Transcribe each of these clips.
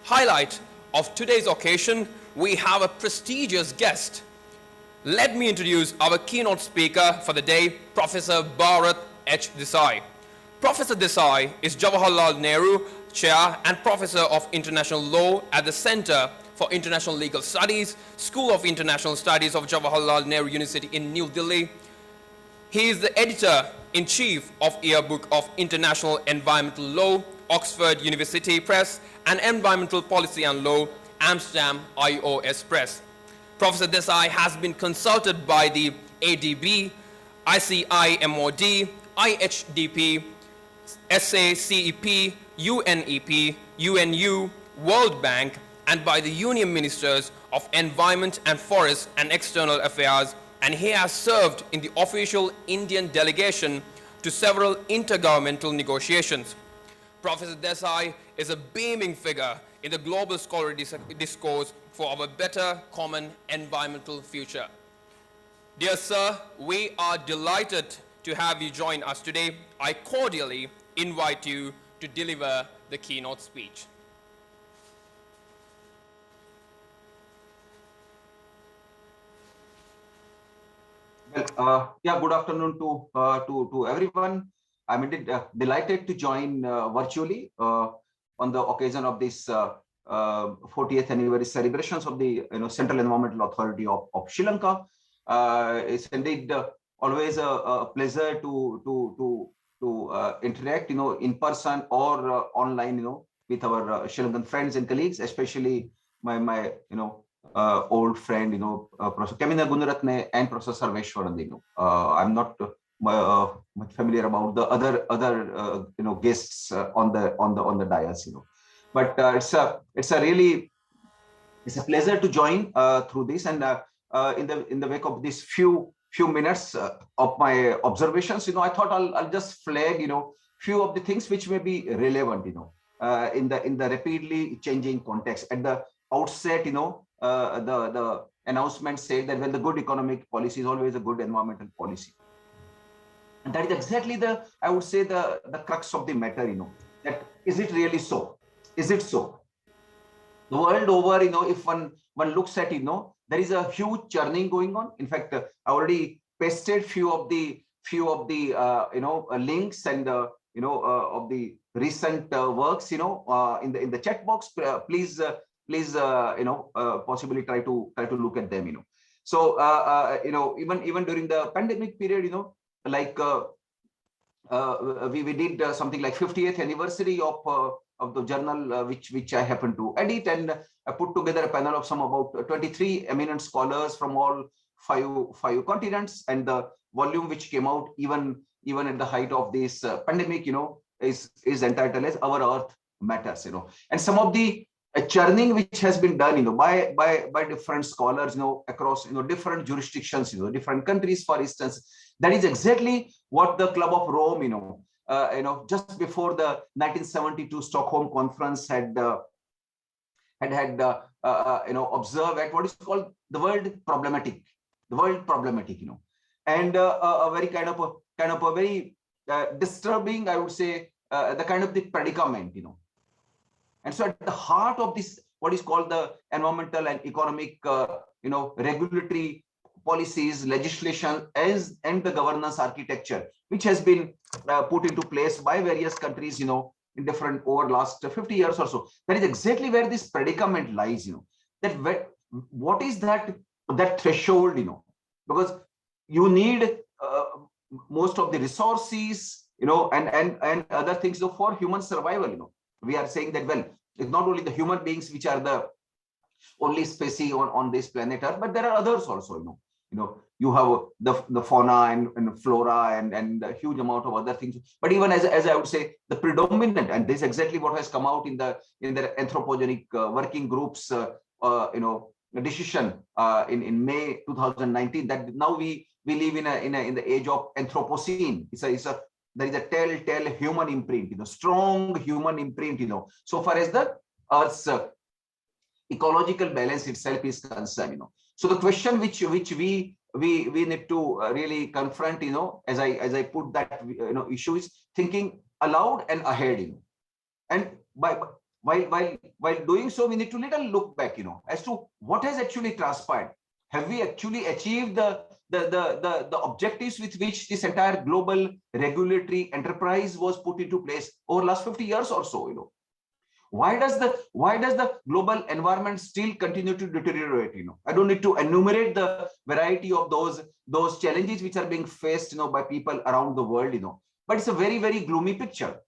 highlight of today's occasion, we have a prestigious guest. Let me introduce our keynote speaker for the day, Professor Bharat H. Desai. Professor Desai is Jawaharlal Nehru Chair and Professor of International Law at the Center for International Legal Studies, School of International Studies of Jawaharlal Nehru University in New Delhi. He is the editor-in-chief of Yearbook of International Environmental Law, Oxford University Press, and Environmental Policy and Law, Amsterdam IOS Press. Professor Desai has been consulted by the ADB, ICIMOD, IHDP, SACEP, UNEP, UNU, World Bank, and by the Union Ministers of Environment and Forest and External Affairs, and he has served in the official Indian delegation to several intergovernmental negotiations. Professor Desai is a beaming figure in the global scholarly discourse for our better common environmental future. Dear sir, we are delighted to have you join us today. I cordially invite you to deliver the keynote speech. Well, good afternoon to everyone. I'm indeed delighted to join virtually on the occasion of this 40th anniversary celebrations of the Central Environmental Authority of Sri Lanka. It's indeed always a pleasure to interact, in person or online, with our Sri Lankan friends and colleagues, especially my old friend, Professor Kamina Gunaratne and Professor Sarveshwaran. I'm not much familiar about the other guests on the dais, but it's a pleasure to join through this, and in the wake of these few minutes of my observations, I thought I'll just flag few of the things which may be relevant, in the rapidly changing context. At the outset, the announcement said that, well, the good economic policy is always a good environmental policy. And that is exactly I would say the crux of the matter, that is it really so? Is it so? The world over, if one looks at, there is a huge churning going on. In fact, I already pasted few of the links and of the recent works, in the chat box. Please possibly try to look at them. So even during the pandemic period, like we did something like 50th anniversary of the journal which I happened to edit, and I put together a panel of some about 23 eminent scholars from all five continents, and the volume which came out even at the height of this pandemic, is entitled as Our Earth Matters. And some of the churning which has been done, by different scholars, across different jurisdictions, different countries, for instance. That is exactly what the Club of Rome, just before the 1972 Stockholm Conference had observed at what is called the world problematic, and a very kind of a very disturbing, I would say, the kind of the predicament, And so at the heart of this, what is called the environmental and economic, regulatory policies, legislation, and the governance architecture, which has been put into place by various countries, in different over last 50 years or so. That is exactly where this predicament lies, that what is that threshold, because you need most of the resources, and other things for human survival. We are saying that, well, it's not only the human beings which are the only species on this planet Earth, but there are others also. You have the fauna and flora and a huge amount of other things. But even as I would say, the predominant, and this is exactly what has come out in the anthropogenic working groups, decision in May 2019, that now we live in the age of Anthropocene. There is a telltale human imprint, strong human imprint, so far as the Earth's ecological balance itself is concerned. So the question which we need to really confront, as I put that issue, is thinking aloud and ahead, and while doing so, we need to little look back, as to what has actually transpired. Have we actually achieved the objectives with which this entire global regulatory enterprise was put into place over last 50 years or so? Why does the global environment still continue to deteriorate? I don't need to enumerate the variety of those challenges which are being faced, by people around the world, but it's a very, very gloomy picture.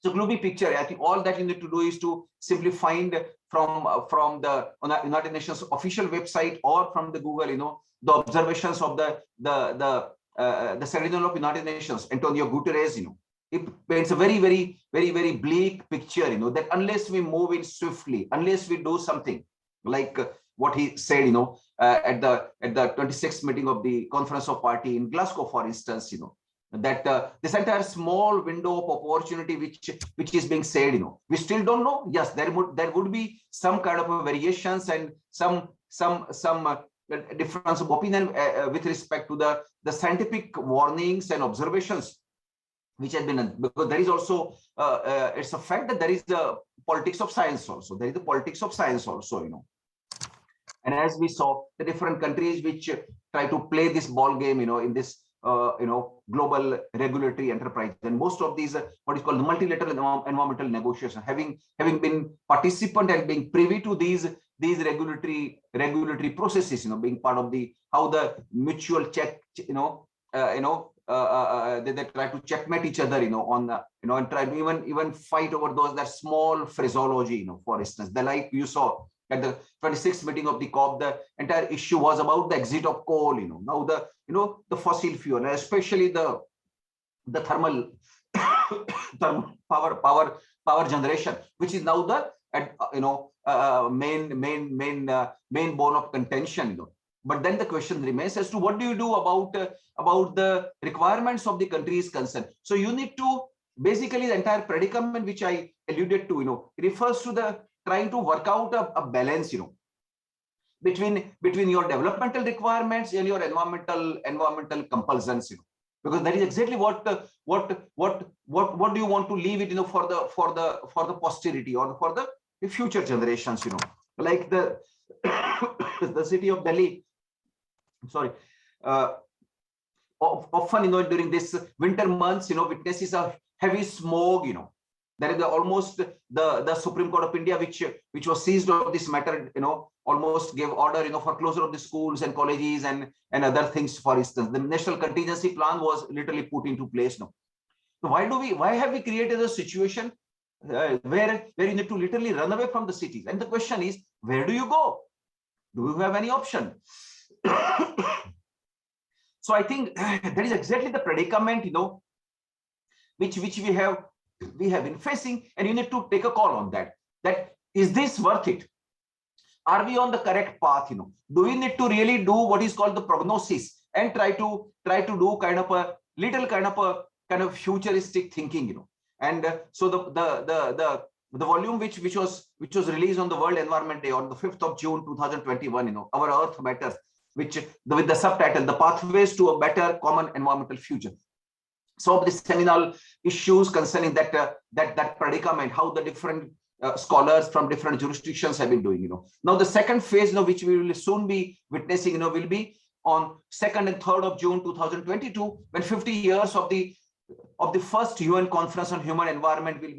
So gloomy picture. I think all that you need to do is to simply find from the United Nations official website or from the Google, the observations of the Secretary of United Nations, Antonio Guterres. It paints a very, very, very, very bleak picture. That unless we move in swiftly, unless we do something like what he said, at the 26th meeting of the Conference of Party in Glasgow, for instance, that this entire small window of opportunity which is being said, we still don't know. Yes, there would be some kind of variations and some difference of opinion with respect to the scientific warnings and observations which have been done, because there is also it's a fact that there is the politics of science also. There is the politics of science also, and as we saw, the different countries which try to play this ball game, in this global regulatory enterprise, and most of these what is called the multilateral environmental negotiation, having been participant and being privy to these regulatory processes, being part of how the mutual check, they try to checkmate each other, on and try to even fight over that small phraseology, for instance, like you saw at the 26th meeting of the COP, the entire issue was about the exit of coal. Now the fossil fuel, especially the thermal power generation, which is now the main bone of contention. But then the question remains as to what do you do about the requirements of the countries concerned. So you need to basically, the entire predicament which I alluded to, refers to the trying to work out a balance, between your developmental requirements and your environmental compulsions, because that is exactly what do you want to leave it, for the posterity or for the future generations, like the the city of Delhi. Sorry. Often, during this winter months, witnesses a heavy smog, there is almost the Supreme Court of India, which was seized of this matter, almost gave order, for closure of the schools and colleges and other things. For instance, the national contingency plan was literally put into place. So why have we created a situation where you need to literally run away from the cities? And the question is, where do you go? Do you have any option? So I think that is exactly the predicament, which we have been facing, and you need to take a call on that. That is this worth it? Are we on the correct path? Do we need to really do what is called the prognosis and try to do kind of futuristic thinking? And so the volume which was released on the World Environment Day on the 5th of June 2021, Our Earth Matters, with the subtitle, The Pathways to a Better Common Environmental Future. So the seminal issues concerning that predicament, how the different scholars from different jurisdictions have been doing. Now the second phase, which we will soon be witnessing, will be on 2nd and 3rd of June 2022, when 50 years of the first UN Conference on Human Environment will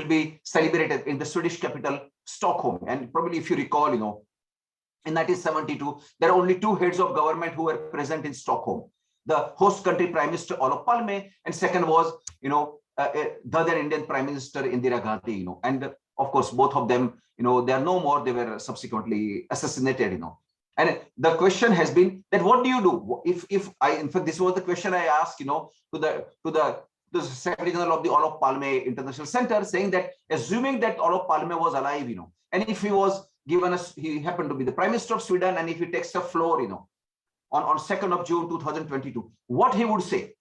be celebrated in the Swedish capital Stockholm. And probably, if you recall, in 1972, there are only two heads of government who were present in Stockholm: the host country Prime Minister Olof Palme, and second was, the other Indian Prime Minister Indira Gandhi. And of course, both of them, they are no more. They were subsequently assassinated. And the question has been that what do you do in fact, this was the question I asked, to the Secretary General of the Olof Palme International Center, saying that assuming that Olof Palme was alive, and if he was he happened to be the Prime Minister of Sweden, and if he takes the floor, on 2nd of June 2022, what he would say.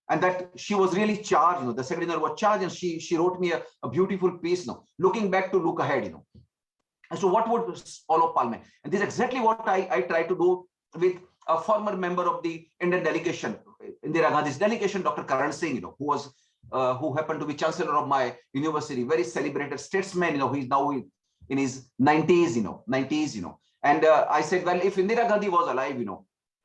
And that she was really charged, the Secretary General was charged, and she wrote me a beautiful piece, looking back to look ahead, as to what would Olof Palme. And this is exactly what I try to do with a former member of the Indian delegation, Indira Gandhi's delegation, Dr. Karan Singh, who was who happened to be chancellor of my university, very celebrated statesman. He's now in his 90s. 90s. And I said, well, if Indira Gandhi was alive,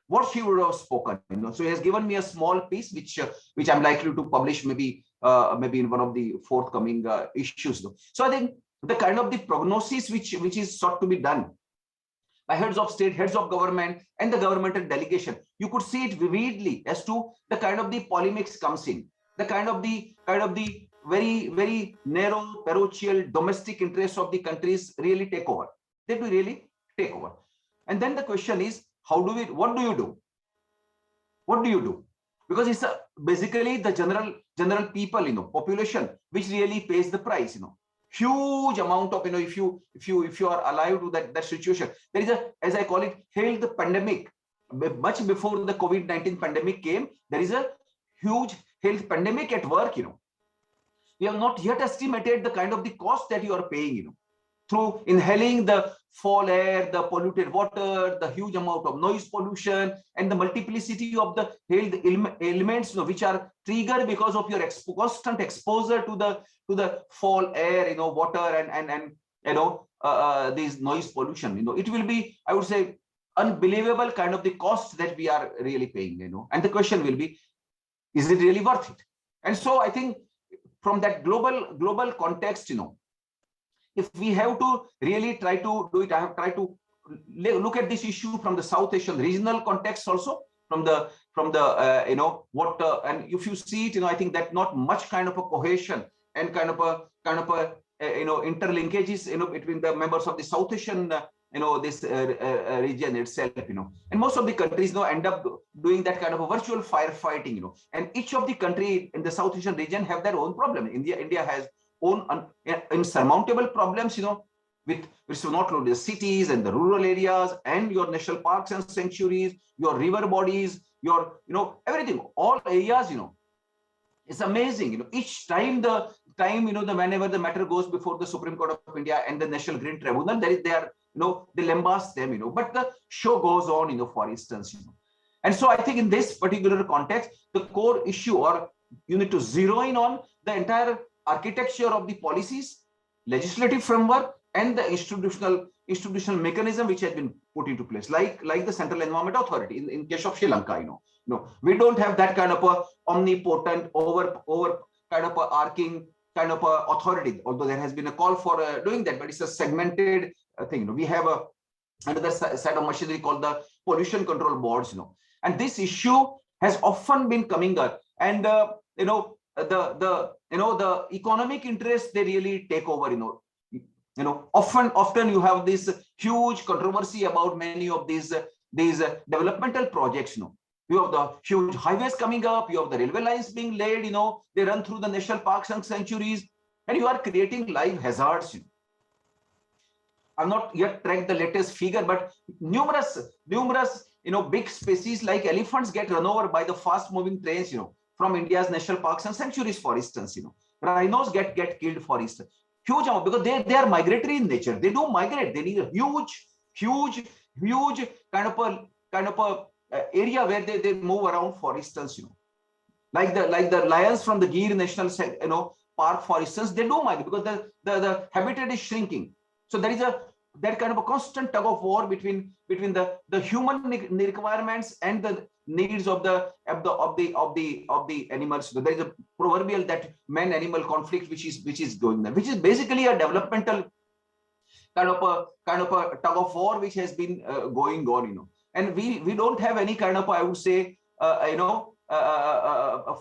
what she would have spoken. So he has given me a small piece, which I'm likely to publish maybe in one of the forthcoming issues. So I think the kind of the prognosis which is sought to be done by heads of state, heads of government, and the governmental delegation, you could see it vividly as to the kind of the polemics comes in, the kind of the very, very narrow, parochial, domestic interests of the countries really take over. They do really take over. And then the question is, what do you do? What do you do? Because it's basically the general people, population, which really pays the price. Huge amount of, if you are alive to that situation, there is as I call it, hail the pandemic. Much before the COVID-19 pandemic came, there is a huge health pandemic at work. We have not yet estimated the kind of the cost that you are paying, through inhaling the foul air, the polluted water, the huge amount of noise pollution, and the multiplicity of the health ailments, which are triggered because of your constant exposure to the foul air, water, and these noise pollution. It will be, I would say, unbelievable kind of the cost that we are really paying. And the question will be, is it really worth it? And so I think from that global context, if we have to really try to do it, I have tried to look at this issue from the South Asian regional context also, from the and if you see it, I think that not much kind of a cohesion and kind of a interlinkages, between the members of the South Asian, this region itself, and most of the countries end up doing that kind of a virtual firefighting, and each of the country in the South Asian region have their own problem. India has own insurmountable problems, which not only the cities and the rural areas and your national parks and sanctuaries, your river bodies, your everything, all areas. It's amazing. Each time whenever the matter goes before the Supreme Court of India and the National Green Tribunal, they lambast them. But the show goes on, for instance. And so I think in this particular context, the core issue, or you need to zero in on the entire architecture of the policies, legislative framework, and the institutional mechanism which has been put into place, like the Central Environment Authority in case of Sri Lanka. We don't have that kind of a omnipotent, over kind of a arcing kind of a authority, although there has been a call for doing that, but it's a segmented thing. We have another set of machinery called the pollution control boards. And this issue has often been coming up, and the economic interests, they really take over. Often you have this huge controversy about many of these developmental projects. You have the huge highways coming up, you have the railway lines being laid, they run through the national parks and sanctuaries, and you are creating live hazards. I've not yet tracked the latest figure, but numerous big species like elephants get run over by the fast moving trains, from India's national parks and sanctuaries, for instance. Rhinos get killed, for instance. Huge amount, because they are migratory in nature. They do migrate. They need a huge kind of a area where they move around, for instance. Like the lions from the Gir National Park, for instance, they do migrate because the habitat is shrinking. So there is that kind of a constant tug of war between the human requirements and the needs of the animals. So there is a proverbial that man-animal conflict which is going there, which is basically a developmental kind of a tug of war which has been going on. And we don't have any kind of, I would say, a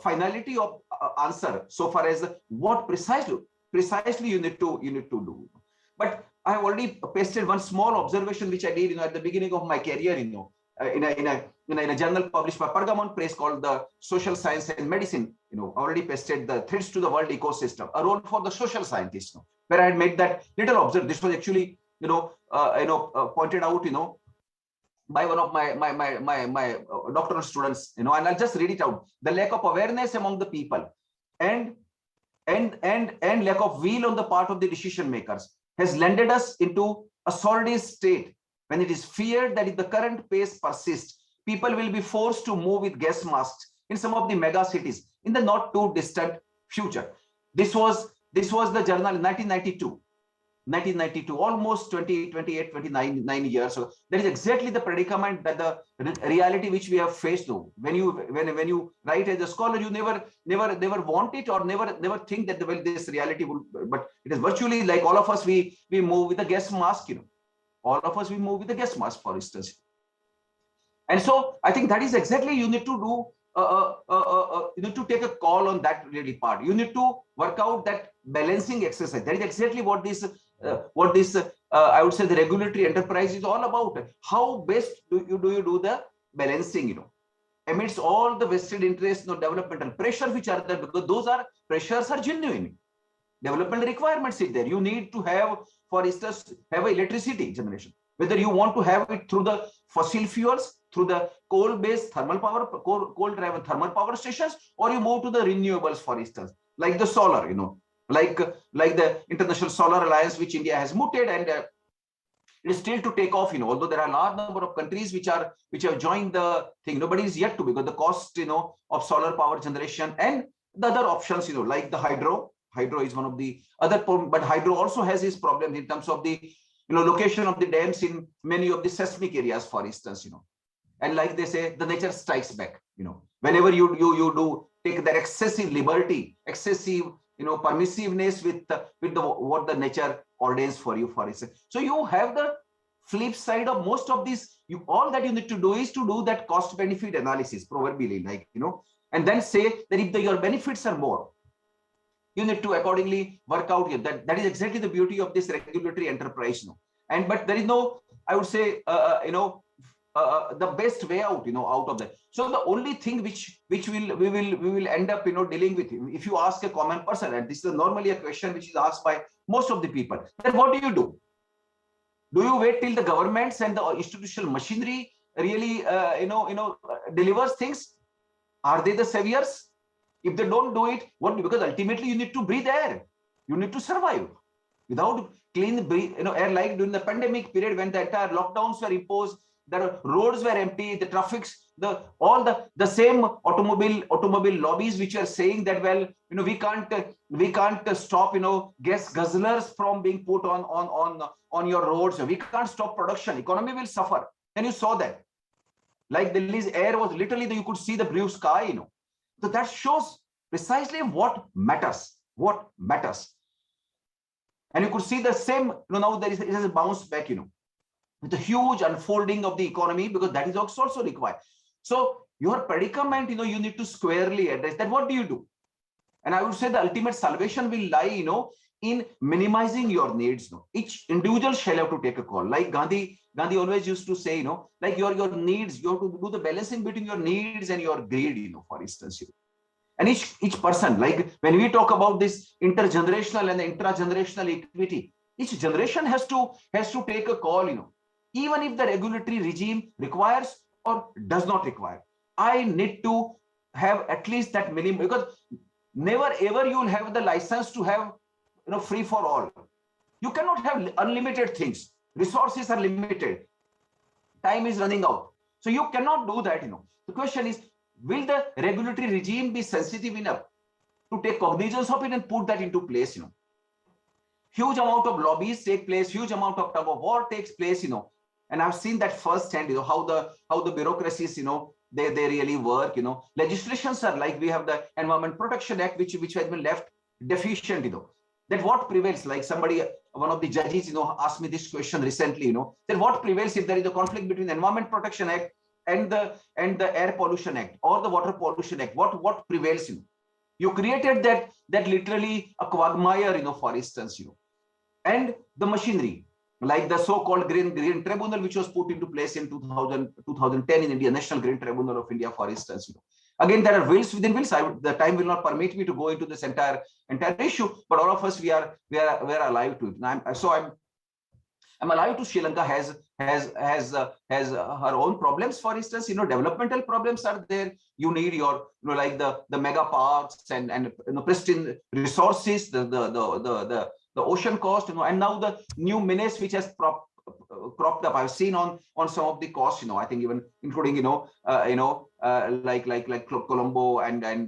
finality of answer so far as what precisely you need to do. But I have already pasted one small observation which I did, at the beginning of my career, in a journal published by Pergamon Press called the Social Science and Medicine. Already pasted the Threats to the World Ecosystem, a role for the social scientists, where I had made that little observation. This was actually, pointed out, by one of my doctoral students, and I'll just read it out. The lack of awareness among the people and lack of will on the part of the decision makers has landed us into a sordid state when it is feared that if the current pace persists, people will be forced to move with gas masks in some of the mega cities in the not too distant future. This was the journal in 1992, almost 20, 28, 29 years. So that is exactly the predicament, that the reality which we have faced now. When you write as a scholar, you never want it, or never think that well, this reality will, but it is virtually like all of us, we move with a gas mask, all of us, we move with a gas mask, for instance. And so I think that is exactly, you need to do, you need to take a call on that really part. You need to work out that balancing exercise. That is exactly what this I would say the regulatory enterprise is all about. How best do you do the balancing, amidst all the vested interests, developmental pressure which are there, because those are pressures are genuine. Development requirements is there. You need to have, for instance, have electricity generation. Whether you want to have it through the fossil fuels, through the coal-based thermal power, coal-driven thermal power stations, or you move to the renewables, for instance, like the solar, like the International Solar Alliance, which India has mooted, and it is still to take off, although there are a large number of countries which have joined the thing. Nobody is yet to, because the cost, of solar power generation and the other options, like the hydro is one of the other, but hydro also has its problems in terms of the, location of the dams in many of the seismic areas, for instance, and like they say, the nature strikes back, whenever you do take that excessive liberty, excessive, permissiveness with what the nature ordains for you, for instance. So you have the flip side of most of these. All that you need to do is to do that cost benefit analysis, proverbially, like, and then say that if your benefits are more, you need to accordingly work out here. That is exactly the beauty of this regulatory enterprise, but there is no, I would say, the best way out, out of that. So the only thing which we will end up, dealing with, if you ask a common person, and this is normally a question which is asked by most of the people, then what do you do? Do you wait till the governments and the institutional machinery really, delivers things? Are they the saviors? If they don't do it, what? Because ultimately you need to breathe air. You need to survive. Without clean air, like during the pandemic period when the entire lockdowns were imposed, the roads were empty, the traffics, all the same automobile lobbies which are saying that, well, we can't stop, gas guzzlers from being put on your roads. We can't stop production. Economy will suffer. And you saw that. Like Delhi's air was literally, you could see the blue sky, So that shows precisely what matters. And you could see the same, now it has a bounce back, with a huge unfolding of the economy, because that is also required. So your predicament, you need to squarely address that. What do you do? And I would say the ultimate salvation will lie, in minimizing your needs. Each individual shall have to take a call. Like Gandhi always used to say, like your needs, you have to do the balancing between your needs and your greed, for instance. And each person, like when we talk about this intergenerational and the intragenerational equity, each generation has to take a call, even if the regulatory regime requires or does not require. I need to have at least that minimum, because never ever you will have the license to have, free for all. You cannot have unlimited things. Resources are limited. Time is running out. So you cannot do that, The question is, will the regulatory regime be sensitive enough to take cognizance of it and put that into place, Huge amount of lobbies take place, huge amount of tug of war takes place, and I've seen that firsthand, how the bureaucracies, they really work, Legislations are like, we have the Environment Protection Act, which has been left deficient, that what prevails, like one of the judges, asked me this question recently, then what prevails if there is a conflict between the Environment Protection Act and the Air Pollution Act or the Water Pollution Act? What prevails? You created that literally a quagmire, for instance, and the machinery, like the so-called Green Tribunal, which was put into place in 2010 in India, National Green Tribunal of India, for instance. Again, there are wills within wills. The time will not permit me to go into this entire issue, but all of us, we are alive to it. I'm alive to Sri Lanka has her own problems. For instance, developmental problems are there. You need your, like the mega parks and pristine resources, the ocean coast, and now the new menace which has cropped up. I've seen on some of the costs, I think even including, like Colombo and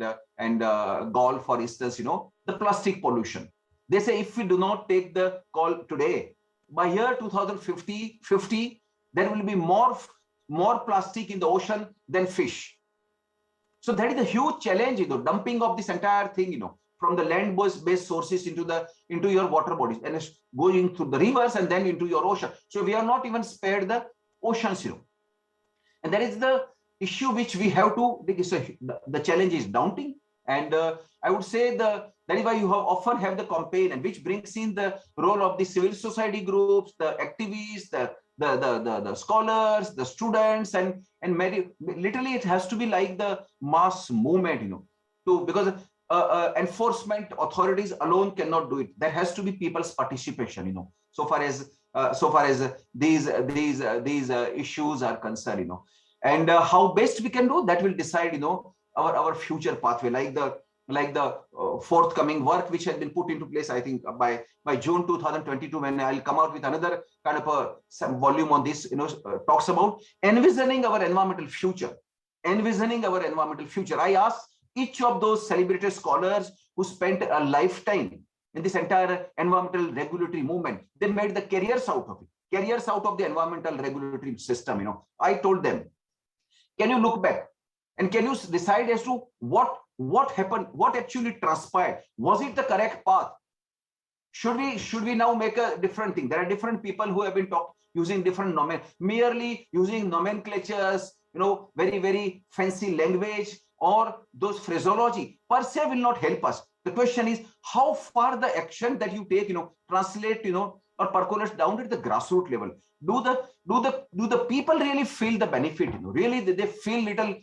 Gaul, for instance, the plastic pollution. They say if we do not take the call today, by year 2050, there will be more plastic in the ocean than fish. So that is a huge challenge, dumping of this entire thing, from the land-based sources into your water bodies, and it's going through the rivers and then into your ocean. So we are not even spared the oceans, and that is the issue which we have to. The challenge is daunting, and I would say that is why you often have the campaign, and which brings in the role of the civil society groups, the activists, the scholars, the students, and literally it has to be like the mass movement, because enforcement authorities alone cannot do it. There has to be people's participation, so far as these issues are concerned, and how best we can do that will decide, our future pathway, like the forthcoming work which has been put into place. I think by June 2022, when I'll come out with another kind of some volume on this, talks about envisioning our environmental future. I asked each of those celebrated scholars who spent a lifetime in this entire environmental regulatory movement. They made the careers out of the environmental regulatory system. I told them, can you look back and can you decide as to what happened, what actually transpired? Was it the correct path? Should we now make a different thing? There are different people who have been using different merely using nomenclatures, very, very fancy language, or those phraseology per se will not help us. The question is how far the action that you take, translate, or percolates down at the grassroots level. Do the people really feel the benefit? Really they feel little,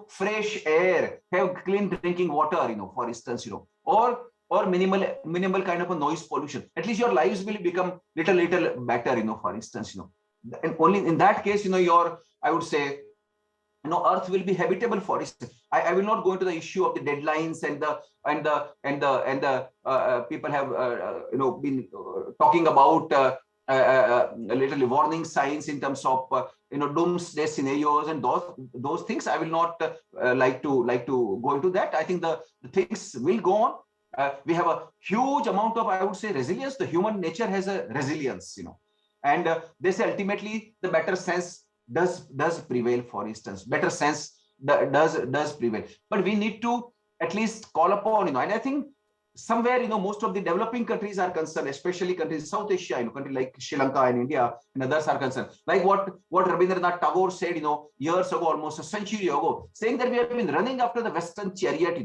fresh air, have clean drinking water, for instance, or minimal kind of a noise pollution. At least your lives will become little better, for instance, and only in that case, I would say, Earth will be habitable for it. I will not go into the issue of the deadlines and the people have been talking about little warning signs in terms of doomsday scenarios and those things. I will not like to go into that. I think the things will go on. We have a huge amount of, I would say, resilience. The human nature has a resilience, and they say ultimately the better sense does prevail. For instance, better sense does prevail, but we need to at least call upon, and I think somewhere, most of the developing countries are concerned, especially countries in South Asia, countries like Sri Lanka and India and others are concerned. Like what Rabindranath Tagore said, years ago, almost a century ago, saying that we have been running after the Western chariot,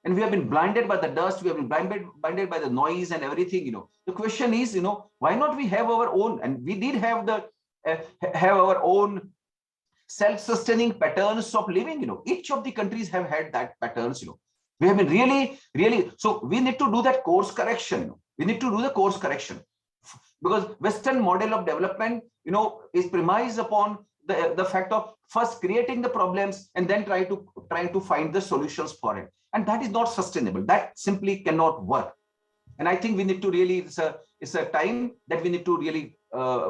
and we have been blinded by the dust, we have been blinded by the noise and everything. The question is, why not we have our own? And we did have our own self-sustaining patterns of living. Each of the countries have had that patterns. We have been really. So we need to do that course correction. We need to do the course correction, because Western model of development, is premised upon the fact of first creating the problems and then trying to find the solutions for it, and that is not sustainable. That simply cannot work. And I think we need to really, it's a time that we need to really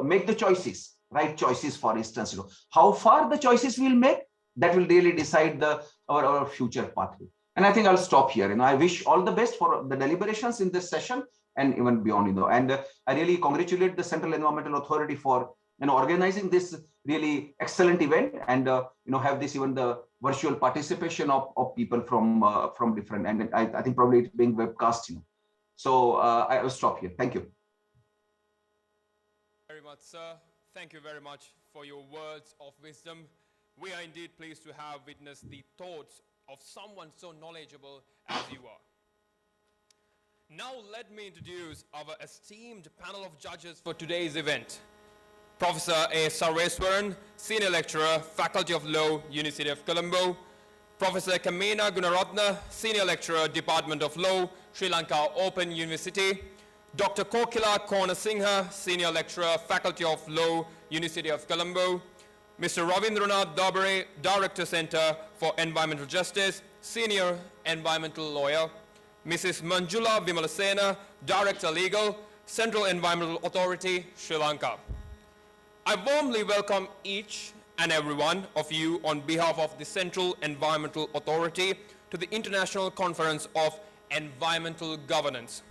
make the choices. Right choices, for instance, how far the choices we'll make, that will really decide our future pathway. And I think I'll stop here. I wish all the best for the deliberations in this session and even beyond. And I really congratulate the Central Environmental Authority for organizing this really excellent event, and have this even the virtual participation of people from different. And I think probably it's being webcast. So I will stop here. Thank you very much, sir. Thank you very much for your words of wisdom. We are indeed pleased to have witnessed the thoughts of someone so knowledgeable as you are. Now let me introduce our esteemed panel of judges for today's event. Professor A. Sarveswaran, Senior Lecturer, Faculty of Law, University of Colombo. Professor Kamena Gunaratna, Senior Lecturer, Department of Law, Sri Lanka Open University. Dr. Kokila Kornasinghe, Senior Lecturer, Faculty of Law, University of Colombo. Mr. Ravindranath Dabare, Director, Center for Environmental Justice, Senior Environmental Lawyer. Mrs. Manjula Vimalasena, Director, Legal, Central Environmental Authority, Sri Lanka. I warmly welcome each and every one of you on behalf of the Central Environmental Authority to the International Conference of Environmental Governance.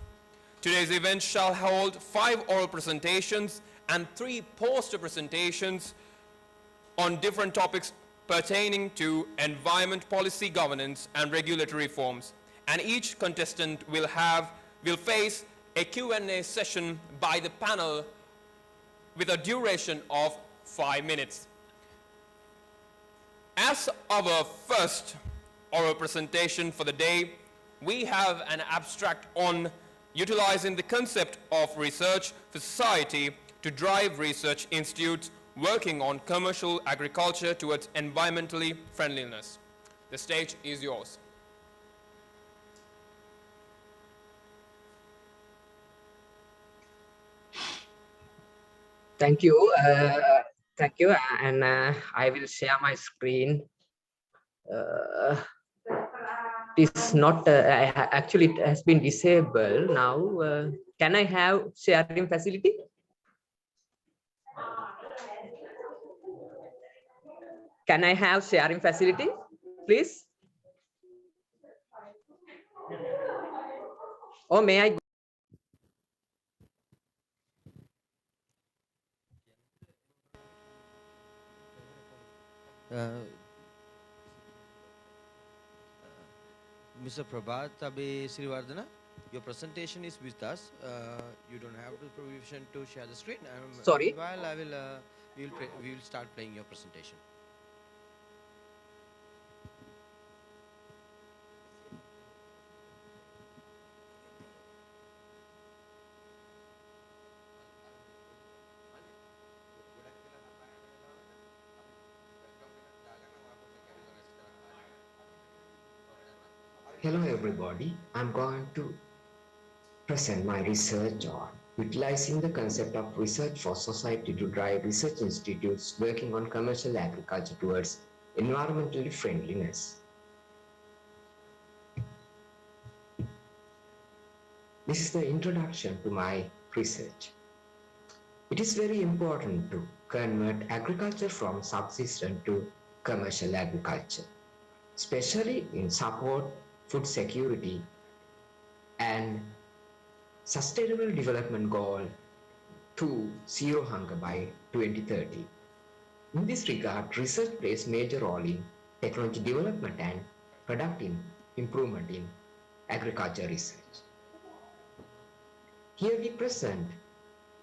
Today's event shall hold 5 oral presentations and 3 poster presentations on different topics pertaining to environment policy governance and regulatory reforms. And each contestant will face a Q&A session by the panel with a duration of 5 minutes. As our first oral presentation for the day, we have an abstract on utilizing the concept of research for society to drive research institutes working on commercial agriculture towards environmentally friendliness. The stage is yours. Thank you. Thank you. And I will share my screen. It's not actually it has been disabled now. Can I have sharing facility? Can I have sharing facility, please? Or may I? Mr. Prabhat Abe Srivardhana, your presentation is with us. You don't have the permission to share the screen. Sorry. While I will, we will start playing your presentation. Hello everybody, I'm going to present my research on utilizing the concept of research for society to drive research institutes working on commercial agriculture towards environmentally friendliness. This is the introduction to my research. It is very important to convert agriculture from subsistence to commercial agriculture, especially in support food security and Sustainable Development Goal to Zero Hunger by 2030. In this regard, research plays major role in technology development and productive improvement in agriculture research. Here we present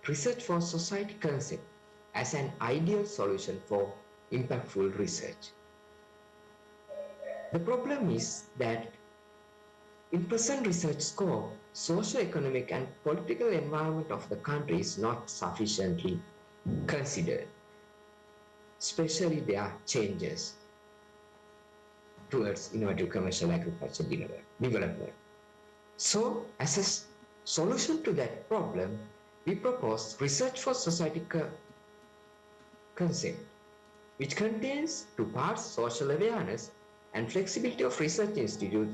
research for society concept as an ideal solution for impactful research. The problem is that in present research scope, socio-economic and political environment of the country is not sufficiently considered, especially their changes towards innovative commercial agriculture development. So, as a solution to that problem, we propose research for society concept, which contains 2 parts: social awareness and flexibility of research institute,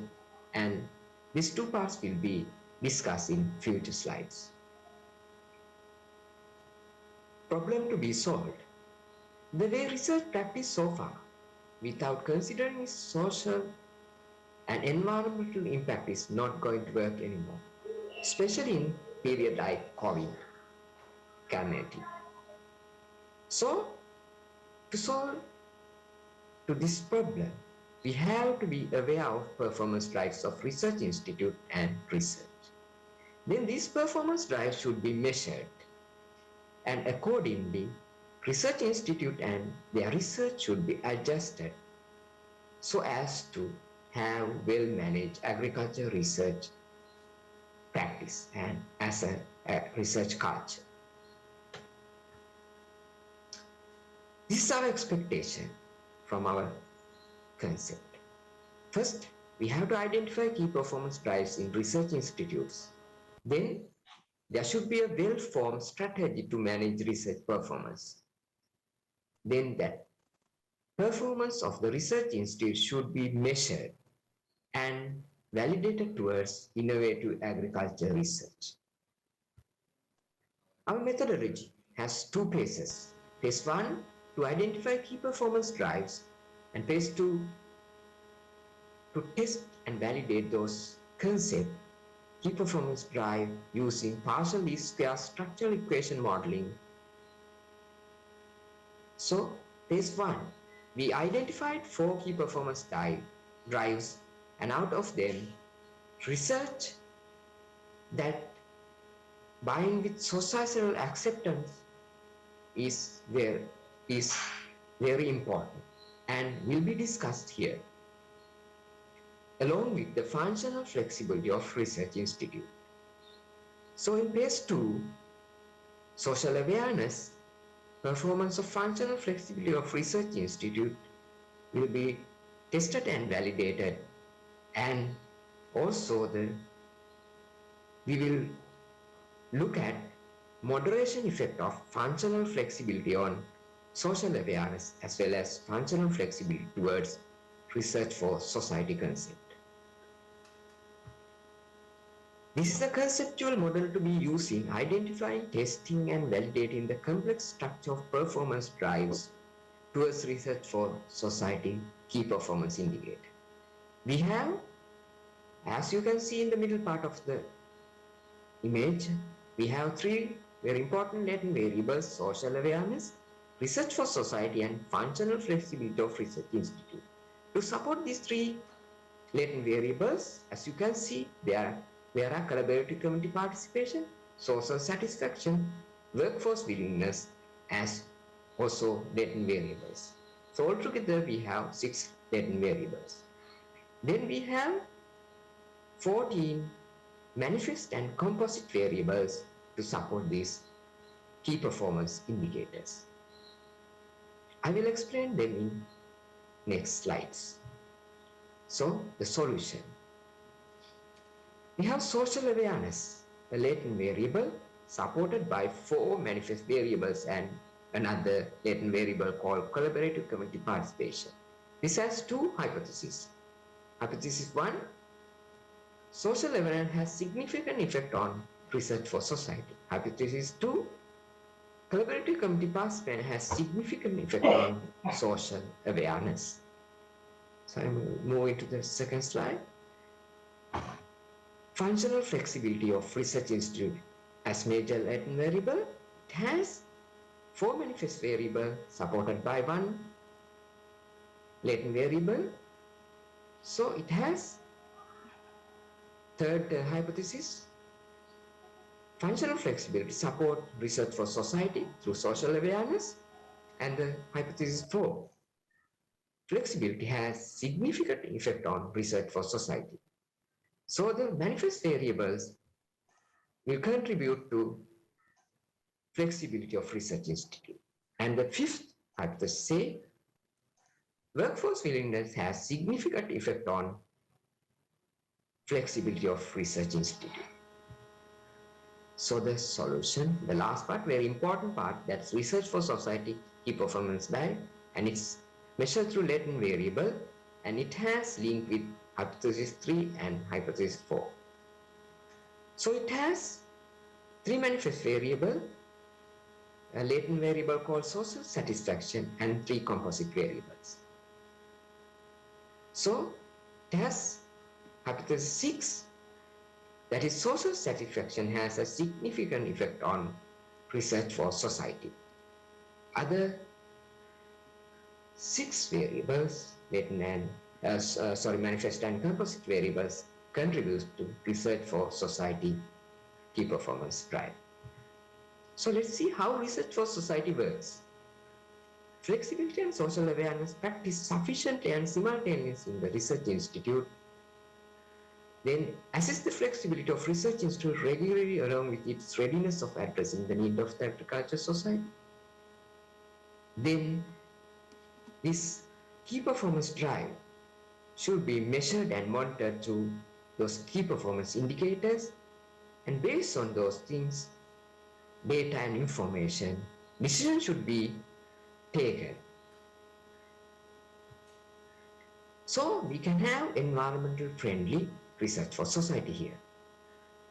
and these 2 parts will be discussed in future slides. Problem to be solved. The way research practiced so far, without considering its social and environmental impact, is not going to work anymore, especially in period like COVID-19. So, to solve to this problem, we have to be aware of performance drives of research institute and research. Then these performance drives should be measured, and accordingly, research institute and their research should be adjusted so as to have well-managed agriculture research practice and as a research culture. This is our expectation from our concept. First, we have to identify key performance drives in research institutes. Then, there should be a well-formed strategy to manage research performance. Then that performance of the research institute should be measured and validated towards innovative agriculture research. Our methodology has 2 phases. Phase 1, to identify key performance drives, and phase 2, to test and validate those concepts, key performance drive using partial least square structural equation modeling. So phase 1, we identified 4 key performance drives, and out of them, research that bind with societal acceptance is very important and will be discussed here, along with the functional flexibility of research institute. So in phase 2, social awareness, performance of functional flexibility of research institute will be tested and validated, and also we will look at moderation effect of functional flexibility on social awareness as well as functional flexibility towards research for society concept. This is a conceptual model to be used in identifying, testing, and validating the complex structure of performance drives towards research for society key performance indicator. We have, as you can see in the middle part of the image, we have 3 very important latent variables: social awareness, research for society, and functional flexibility of research institute. To support these 3 latent variables, as you can see, there are collaborative community participation, social satisfaction, workforce willingness as also latent variables. So altogether we have 6 latent variables. Then we have 14 manifest and composite variables to support these key performance indicators. I will explain them in next slides. So the solution. We have social awareness, a latent variable supported by 4 manifest variables and another latent variable called collaborative community participation. This has 2 hypotheses. Hypothesis 1, social awareness has significant effect on research for society. Hypothesis 2, collaborative community participation has significant effect on social awareness. So I'm moving to the second slide. Functional flexibility of research institute as major latent variable. It has 4 manifest variables supported by 1 latent variable. So it has third hypothesis, functional flexibility support research for society through social awareness, and the hypothesis 4, flexibility has significant effect on research for society. So the manifest variables will contribute to flexibility of research institute. And the 5th hypothesis say workforce willingness has significant effect on flexibility of research institute. So the solution, the last part, very important part, that's research for society key performance drive, and it's measured through latent variable, and it has link with hypothesis 3 and hypothesis 4. So it has 3 manifest variable, a latent variable called social satisfaction, and 3 composite variables. So it has hypothesis 6, that is social satisfaction has a significant effect on research for society. Other 6 variables, latent and manifest and composite variables contribute to research for society key performance drive. So let's see how research for society works. Flexibility and social awareness practice sufficiently and simultaneously in the research institute. Then assess the flexibility of research institute regularly along with its readiness of addressing the need of the agriculture society. Then this key performance drive should be measured and monitored through those key performance indicators, and based on those things, data and information, decision should be taken. So we can have environmental friendly research for society here.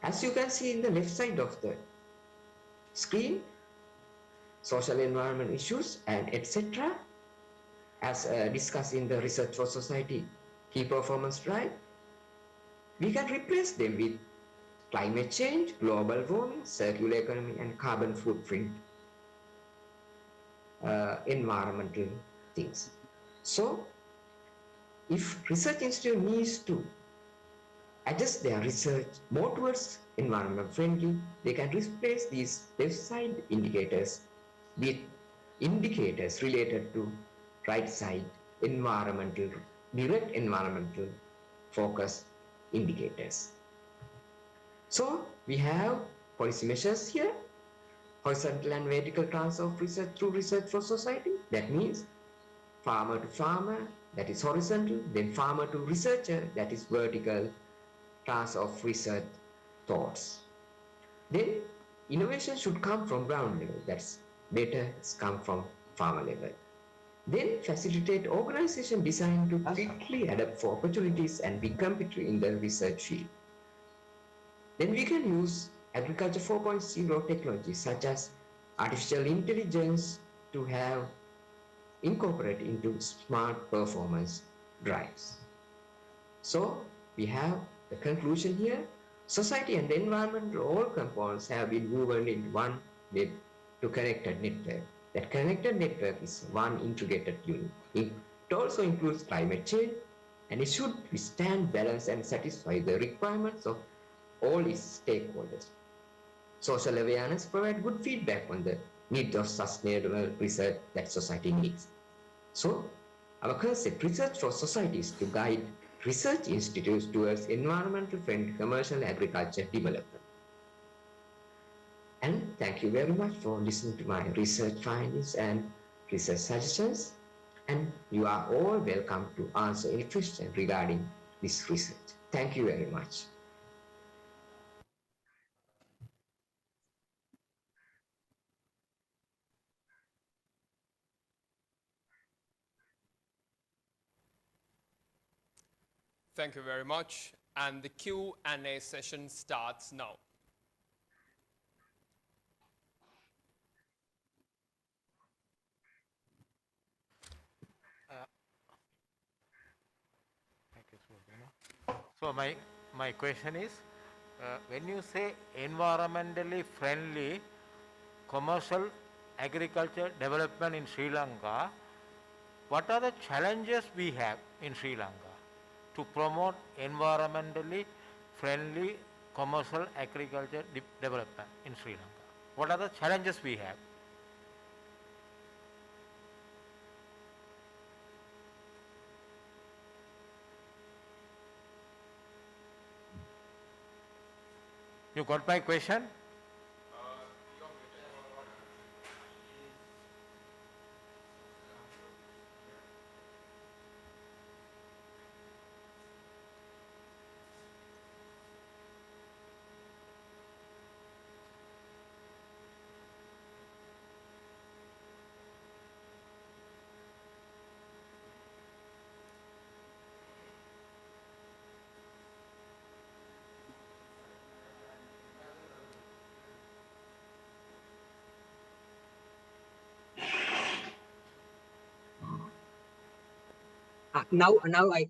As you can see in the left side of the screen, social environment issues, and etc. As discussed in the Research for Society key performance drive, we can replace them with climate change, global warming, circular economy, and carbon footprint environmental things. So if research institute needs to adjust their research more towards environment friendly, they can replace these left side indicators with indicators related to right side environmental, direct environmental focus indicators. So we have policy measures here, horizontal and vertical transfer of research through Research for Society. That means farmer to farmer, that is horizontal, then farmer to researcher, that is vertical transfer of research thoughts. Then innovation should come from ground level, that's better come from farmer level. Then facilitate organization designed to quickly adapt for opportunities and be competitive in the research field. Then we can use agriculture 4.0 technologies such as artificial intelligence to have incorporate into smart performance drives. So we have the conclusion here. Society and the environment, all components have been woven into one web to connected network. That connected network is one integrated unit. It also includes climate change, and it should withstand, balance, and satisfy the requirements of all its stakeholders. Social awareness provide good feedback on the needs of sustainable research that society needs. So our concept Research for Society is to guide research institutes towards environmental friendly commercial agriculture development. And thank you very much for listening to my research findings and research suggestions. And you are all welcome to answer any question regarding this research. Thank you very much. Thank you very much. And the Q&A session starts now. Thank you, Subhadra. So my question is, when you say environmentally friendly commercial agriculture development in Sri Lanka, what are the challenges we have in Sri Lanka to promote environmentally friendly commercial agriculture development in Sri Lanka? What are the challenges we have? You got my question? Now I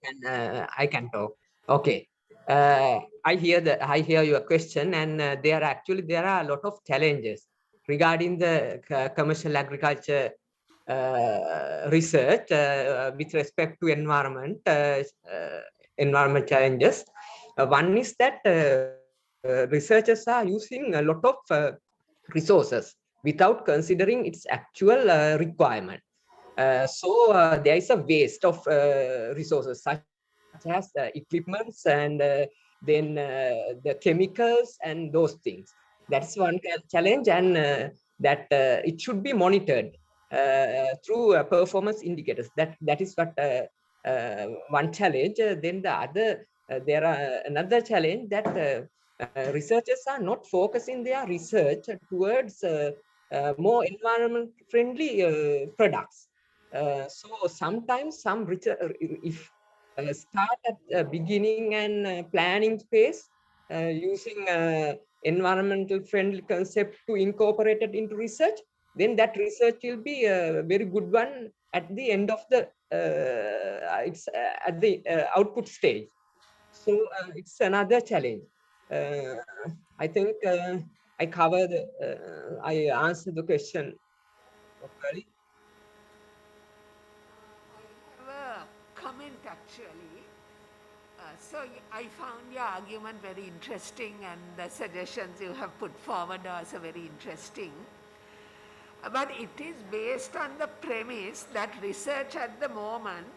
can talk. Okay. I hear your question, and there are a lot of challenges regarding the commercial agriculture research with respect to environment challenges. One is that researchers are using a lot of resources without considering its actual requirement. So there is a waste of resources such as equipments and then the chemicals and those things. That's one challenge, and that it should be monitored through performance indicators. That is what one challenge. Then the other, there are another challenge that researchers are not focusing their research towards more environment friendly products. So sometimes if start at the beginning and planning phase using environmental friendly concept to incorporate it into research, then that research will be a very good one at the end of the it's at the output stage. So it's another challenge. Uh, I think I covered, I answered the question properly. I have a comment actually. I found your argument very interesting, and the suggestions you have put forward are also very interesting. But it is based on the premise that research at the moment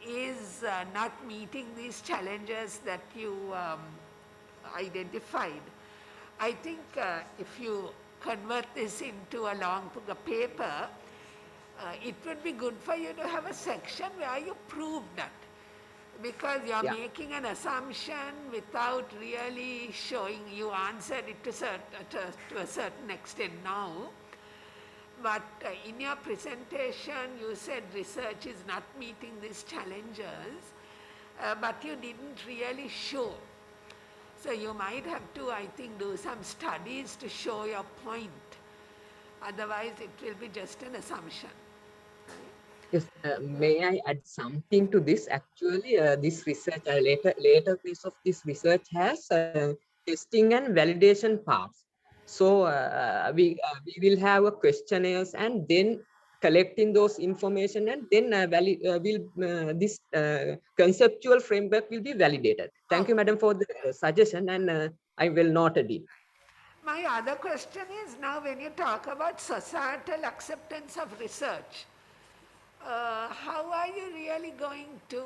is not meeting these challenges that you identified. I think if you convert this into a long paper, it would be good for you to have a section where you prove that, because you're Yeah. making an assumption without really showing. You answered it to a certain extent now, but in your presentation you said research is not meeting these challenges, but you didn't really show. So you might have to, I think, do some studies to show your point. Otherwise it will be just an assumption. Yes, may I add something to this? Actually, this research, later phase of this research has testing and validation parts. So we will have a questionnaires, and then collecting those information, and then this conceptual framework will be validated. Thank you, madam, for the suggestion, and I will note it. My other question is, now when you talk about societal acceptance of research, how are you really going to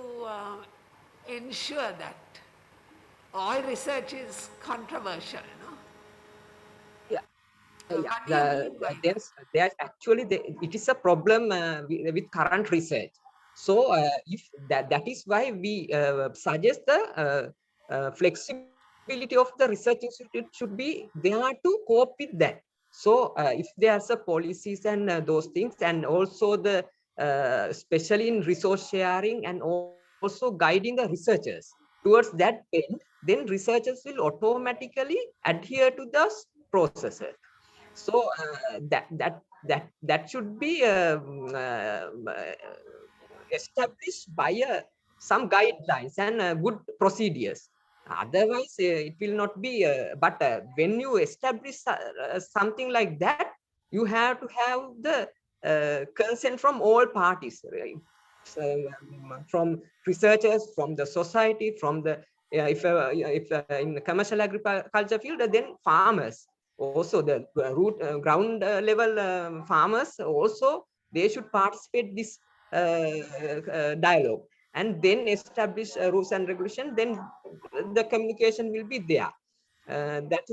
ensure that all research is controversial? No? Yeah. Yeah, What do you mean by that? there's actually it is a problem with current research. So if that is why we suggest the flexibility of the research institute should be there to cope with that. So if there's a policies and those things, and also the especially in resource sharing, and also guiding the researchers towards that end, then researchers will automatically adhere to those processes. So that should be established by some guidelines and good procedures. Otherwise, it will not be. But when you establish something like that, you have to have the consent from all parties, right? So, from researchers, from the society, from the if in the commercial agriculture field, then farmers, also the ground level farmers also, they should participate this dialogue, and then establish rules and regulation. Then the communication will be there. That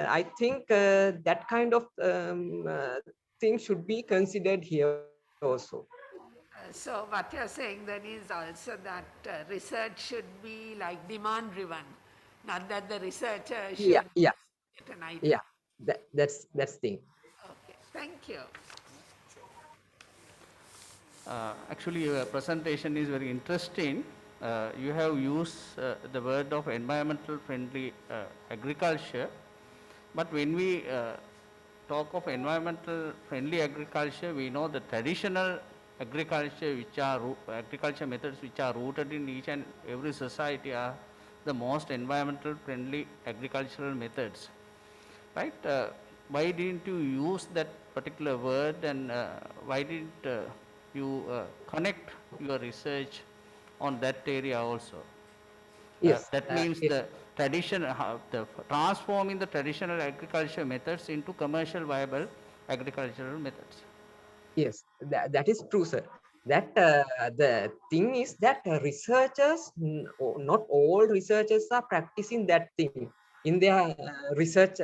I think that kind of thing should be considered here also. So what you're saying then is also that research should be like demand driven, not that the researcher Yeah, should yeah, get an idea. yeah. That's thing. Okay, thank you. Actually, your presentation is very interesting. You have used the word of environmental friendly agriculture, but when we talk of environmental friendly agriculture, we know the traditional agriculture, agriculture methods which are rooted in each and every society are the most environmental friendly agricultural methods, right? Why didn't you use that particular word, and why didn't you connect your research on that area also? Yes, That means the tradition, transforming the traditional agriculture methods into commercial viable agricultural methods. yes, that is true, sir. That the thing is that researchers, not all researchers are practicing that thing in their research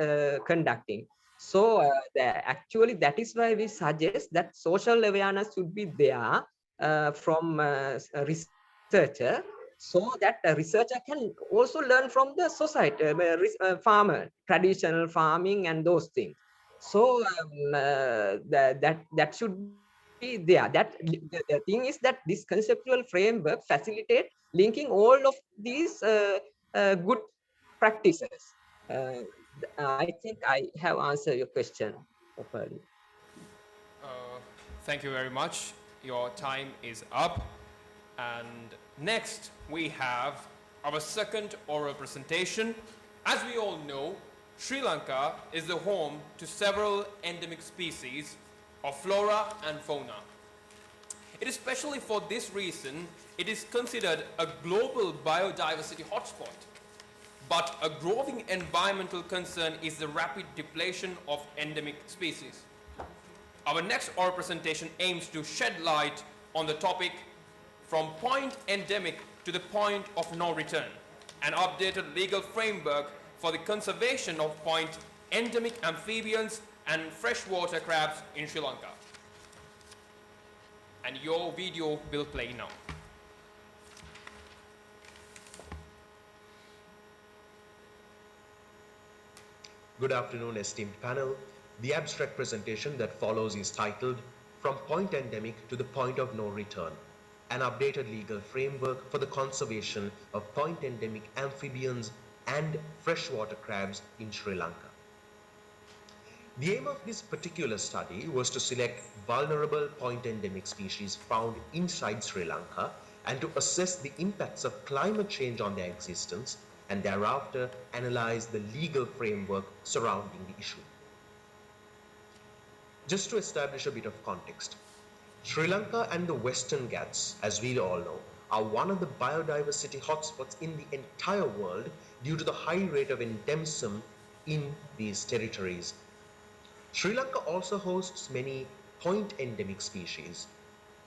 conducting. So actually, that is why we suggest that social awareness should be there from a researcher, so that a researcher can also learn from the society, farmer, traditional farming, and those things. So that should be there. That the thing is that this conceptual framework facilitate linking all of these good practices. uh, I think I have answered your question properly. Thank you very much. Your time is up. And next, we have our second oral presentation. As we all know, Sri Lanka is the home to several endemic species of flora and fauna. It is especially for this reason, it is considered a global biodiversity hotspot. But a growing environmental concern is the rapid depletion of endemic species. Our next oral presentation aims to shed light on the topic from point endemic to the point of no return, an updated legal framework for the conservation of point endemic amphibians and freshwater crabs in Sri Lanka. And your video will play now. Good afternoon, esteemed panel. The abstract presentation that follows is titled From Point Endemic to the Point of No Return, an updated legal framework for the conservation of point endemic amphibians and freshwater crabs in Sri Lanka. The aim of this particular study was to select vulnerable point endemic species found inside Sri Lanka and to assess the impacts of climate change on their existence and thereafter analyze the legal framework surrounding the issue. Just to establish a bit of context, Sri Lanka and the Western Ghats, as we all know, are one of the biodiversity hotspots in the entire world due to the high rate of endemism in these territories. Sri Lanka also hosts many point endemic species.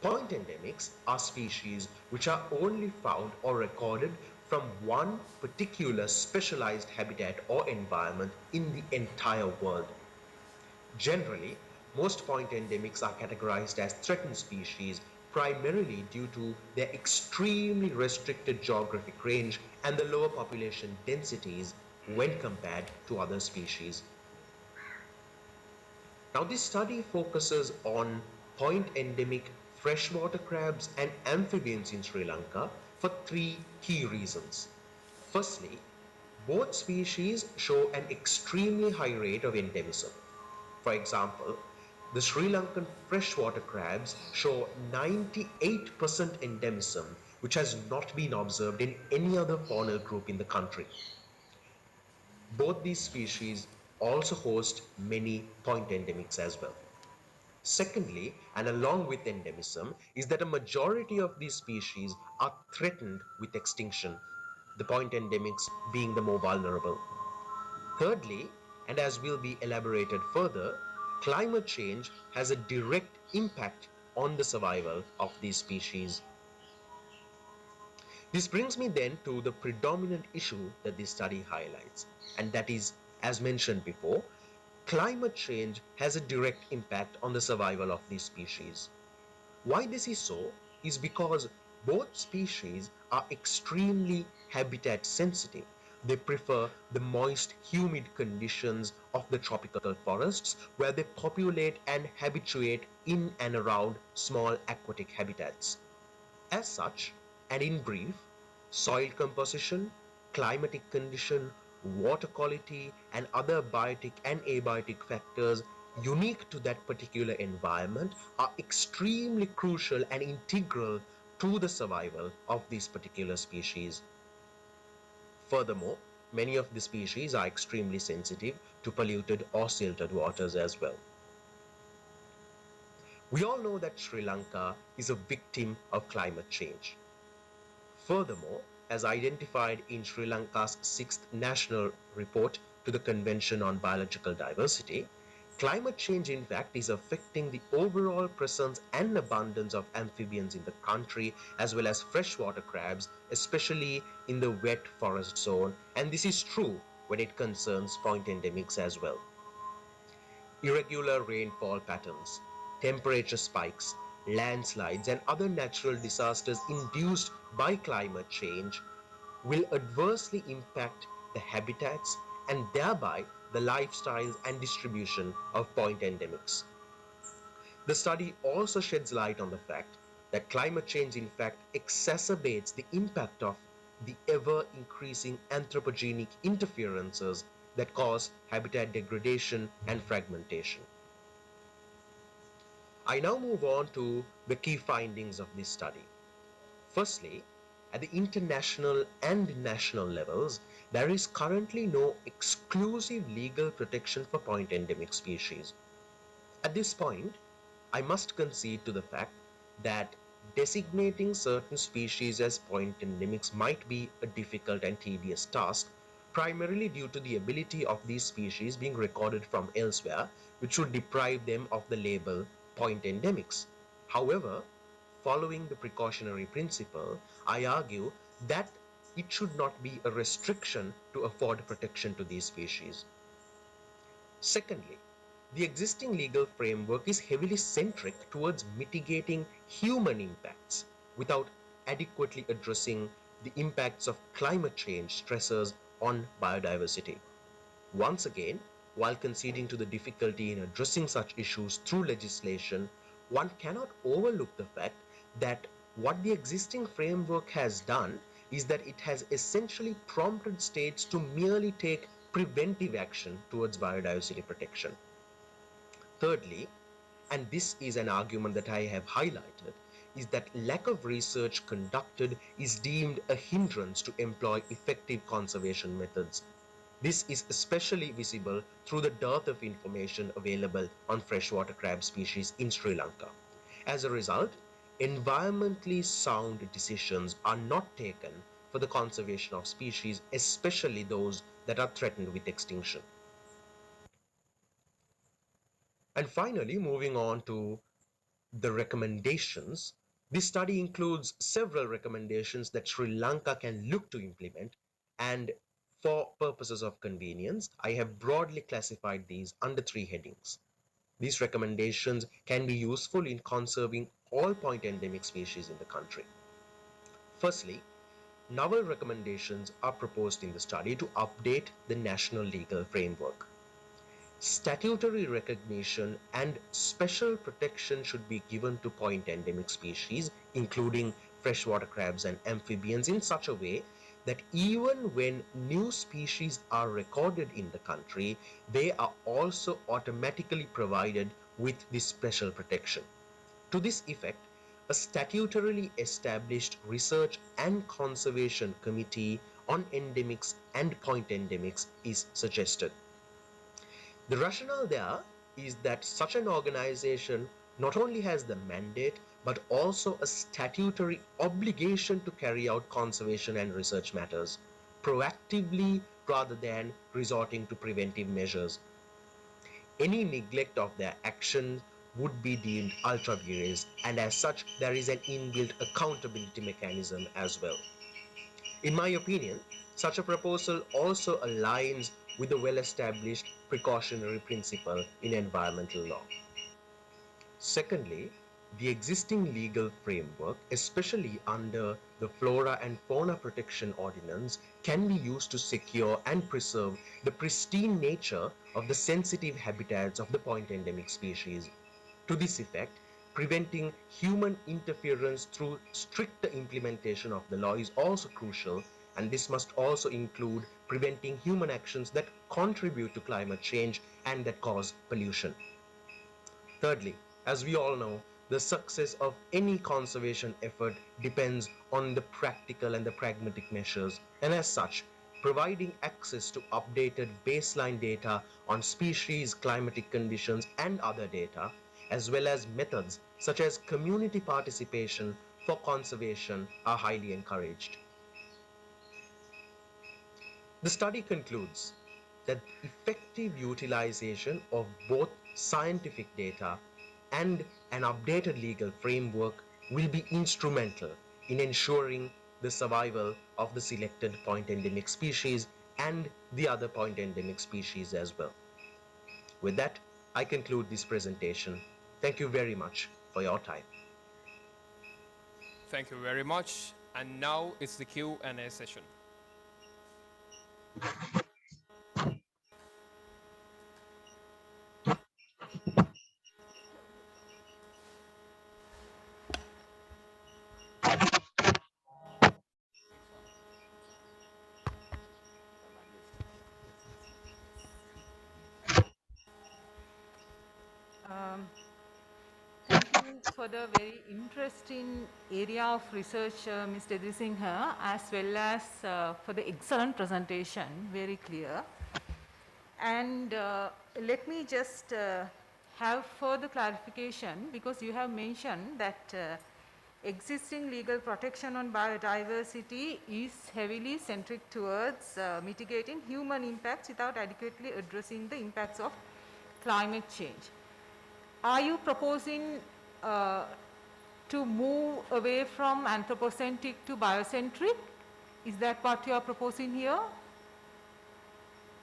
Point endemics are species which are only found or recorded from one particular specialized habitat or environment in the entire world. Generally, most point endemics are categorized as threatened species primarily due to their extremely restricted geographic range and the lower population densities when compared to other species. Now, this study focuses on point endemic freshwater crabs and amphibians in Sri Lanka for three key reasons. Firstly, both species show an extremely high rate of endemism. For example, the Sri Lankan freshwater crabs show 98% endemism, which has not been observed in any other faunal group in the country. Both these species also host many point endemics as well. Secondly, and along with endemism, is that a majority of these species are threatened with extinction, the point endemics being the more vulnerable. Thirdly, and as will be elaborated further, climate change has a direct impact on the survival of these species. This brings me then to the predominant issue that this study highlights, and that is, as mentioned before, climate change has a direct impact on the survival of these species. Why this is so is because both species are extremely habitat sensitive. They prefer the moist, humid conditions of the tropical forests where they populate and habituate in and around small aquatic habitats. As such, and in brief, soil composition, climatic condition, water quality, and other biotic and abiotic factors unique to that particular environment are extremely crucial and integral to the survival of this particular species. Furthermore, many of the species are extremely sensitive to polluted or silted waters as well. We all know that Sri Lanka is a victim of climate change. Furthermore, as identified in Sri Lanka's 6th National Report to the Convention on Biological Diversity, climate change in fact is affecting the overall presence and abundance of amphibians in the country as well as freshwater crabs, especially in the wet forest zone, and this is true when it concerns point endemics as well. Irregular rainfall patterns, temperature spikes, landslides, and other natural disasters induced by climate change will adversely impact the habitats and thereby the lifestyles and distribution of point endemics. The study also sheds light on the fact that climate change in fact exacerbates the impact of the ever increasing anthropogenic interferences that cause habitat degradation and fragmentation. I now move on to the key findings of this study. Firstly, at the international and national levels, there is currently no exclusive legal protection for point endemic species. At this point, I must concede to the fact that designating certain species as point endemics might be a difficult and tedious task, primarily due to the ability of these species being recorded from elsewhere, which would deprive them of the label point endemics. However, following the precautionary principle, I argue that it should not be a restriction to afford protection to these species. Secondly, the existing legal framework is heavily centric towards mitigating human impacts without adequately addressing the impacts of climate change stressors on biodiversity. Once again, while conceding to the difficulty in addressing such issues through legislation, one cannot overlook the fact that what the existing framework has done is that it has essentially prompted states to merely take preventive action towards biodiversity protection. Thirdly, and this is an argument that I have highlighted, is that lack of research conducted is deemed a hindrance to employ effective conservation methods. This is especially visible through the dearth of information available on freshwater crab species in Sri Lanka. As a result, environmentally sound decisions are not taken for the conservation of species, especially those that are threatened with extinction. And finally, moving on to the recommendations, this study includes several recommendations that Sri Lanka can look to implement, and for purposes of convenience, I have broadly classified these under three headings. These recommendations can be useful in conserving all point endemic species in the country. Firstly, novel recommendations are proposed in the study to update the national legal framework. Statutory recognition and special protection should be given to point endemic species, including freshwater crabs and amphibians, in such a way that even when new species are recorded in the country, they are also automatically provided with this special protection. To this effect, a statutorily established research and conservation committee on endemics and point endemics is suggested. The rationale there is that such an organization not only has the mandate but also a statutory obligation to carry out conservation and research matters proactively rather than resorting to preventive measures. Any neglect of their action would be deemed ultra vires, and as such, there is an inbuilt accountability mechanism as well. In my opinion, such a proposal also aligns with the well-established precautionary principle in environmental law. Secondly, the existing legal framework, especially under the Flora and Fauna Protection Ordinance, can be used to secure and preserve the pristine nature of the sensitive habitats of the point endemic species. To this effect, preventing human interference through stricter implementation of the law is also crucial, and this must also include preventing human actions that contribute to climate change and that cause pollution. Thirdly, as we all know, the success of any conservation effort depends on the practical and the pragmatic measures, and as such, providing access to updated baseline data on species, climatic conditions, and other data, as well as methods such as community participation for conservation, are highly encouraged. The study concludes that effective utilization of both scientific data and an updated legal framework will be instrumental in ensuring the survival of the selected point endemic species and the other point endemic species as well. With that, I conclude this presentation. Thank you very much for your time. Thank you very much. And now it's the Q&A session. for the very interesting area of research, Mr. Singha, as well as for the excellent presentation, very clear. And let me just have further clarification, because you have mentioned that existing legal protection on biodiversity is heavily centric towards mitigating human impacts without adequately addressing the impacts of climate change. Are you proposing to move away from anthropocentric to biocentric? Is that what you are proposing here?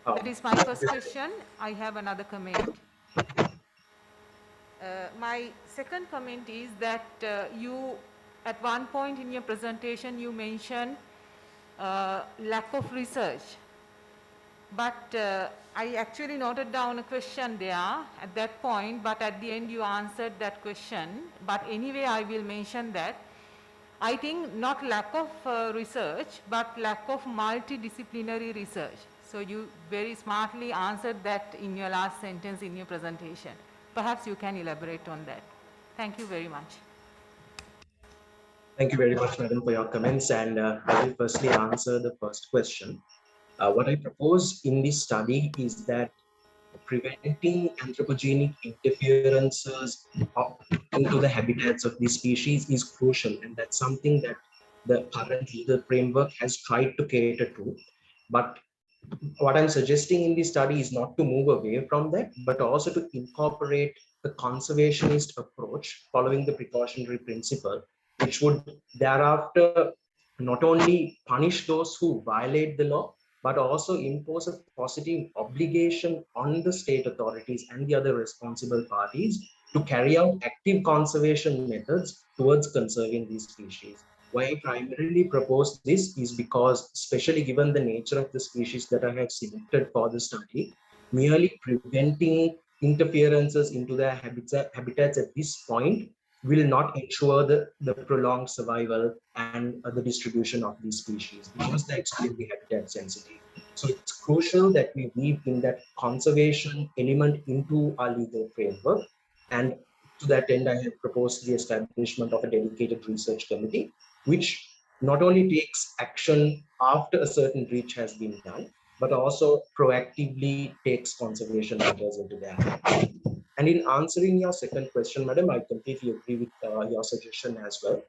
That is my first question. I have another comment. My second comment is that you, at one point in your presentation, you mentioned lack of research. But I actually noted down a question there at that point, but at the end you answered that question. But anyway, I will mention that. I think not lack of research, but lack of multidisciplinary research. So you very smartly answered that in your last sentence in your presentation. Perhaps you can elaborate on that. Thank you very much. Thank you very much, madam, for your comments. And I will firstly answer the first question. What I propose in this study is that preventing anthropogenic interferences into the habitats of these species is crucial, and that's something that the current legal framework has tried to cater to. But what I'm suggesting in this study is not to move away from that, but also to incorporate the conservationist approach following the precautionary principle, which would thereafter not only punish those who violate the law, but also impose a positive obligation on the state authorities and the other responsible parties to carry out active conservation methods towards conserving these species. Why I primarily propose this is because, especially given the nature of the species that I have selected for the study, merely preventing interferences into their habitats at this point will not ensure the prolonged survival and the distribution of these species, because they're extremely habitat sensitive. So it's crucial that we weave in that conservation element into our legal framework. And to that end, I have proposed the establishment of a dedicated research committee, which not only takes action after a certain breach has been done, but also proactively takes conservation measures into their hands. And in answering your second question, madam, I completely agree with your suggestion as well.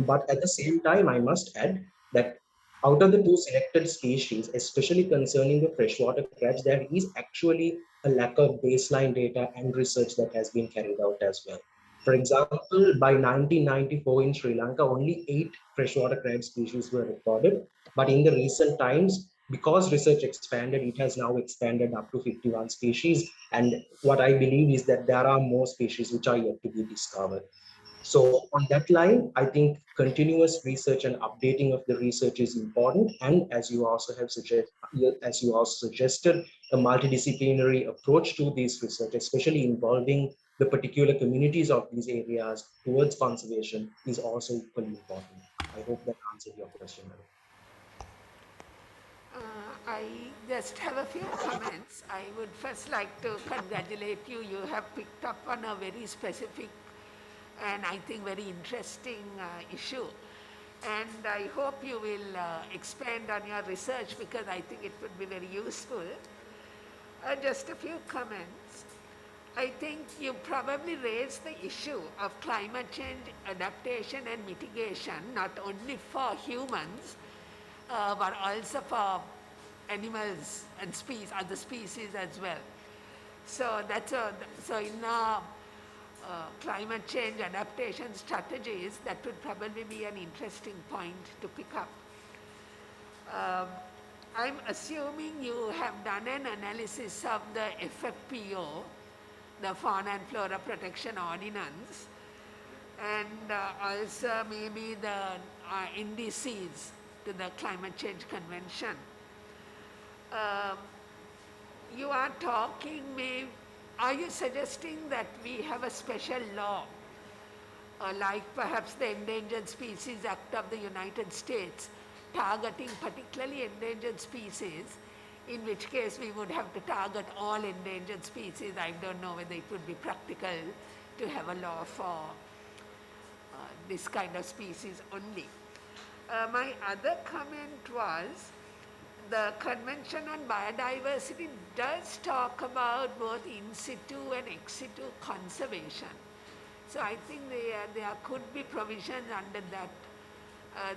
But at the same time, I must add that out of the two selected species, especially concerning the freshwater crabs, there is actually a lack of baseline data and research that has been carried out as well. For example, by 1994 in Sri Lanka, only 8 freshwater crab species were recorded. But in the recent times, because research expanded, it has now expanded up to 51 species. And what I believe is that there are more species which are yet to be discovered. So on that line, I think continuous research and updating of the research is important. And as you also suggested, a multidisciplinary approach to this research, especially involving the particular communities of these areas towards conservation, is also equally important. I hope that answered your question, madam. I just have a few comments. I would first like to congratulate you. You have picked up on a very specific and I think very interesting issue. And I hope you will expand on your research, because I think it would be very useful. Just a few comments. I think you probably raised the issue of climate change adaptation and mitigation, not only for humans, but also for animals and other species as well. So so in our climate change adaptation strategies, that would probably be an interesting point to pick up. I'm assuming you have done an analysis of the FFPO, the Fauna and Flora Protection Ordinance, and also maybe the indices to the Climate Change Convention. You are are you suggesting that we have a special law, like perhaps the Endangered Species Act of the United States, targeting particularly endangered species, in which case we would have to target all endangered species? I don't know whether it would be practical to have a law for this kind of species only. My other comment was the Convention on Biodiversity does talk about both in situ and ex situ conservation. So I think there could be provisions under that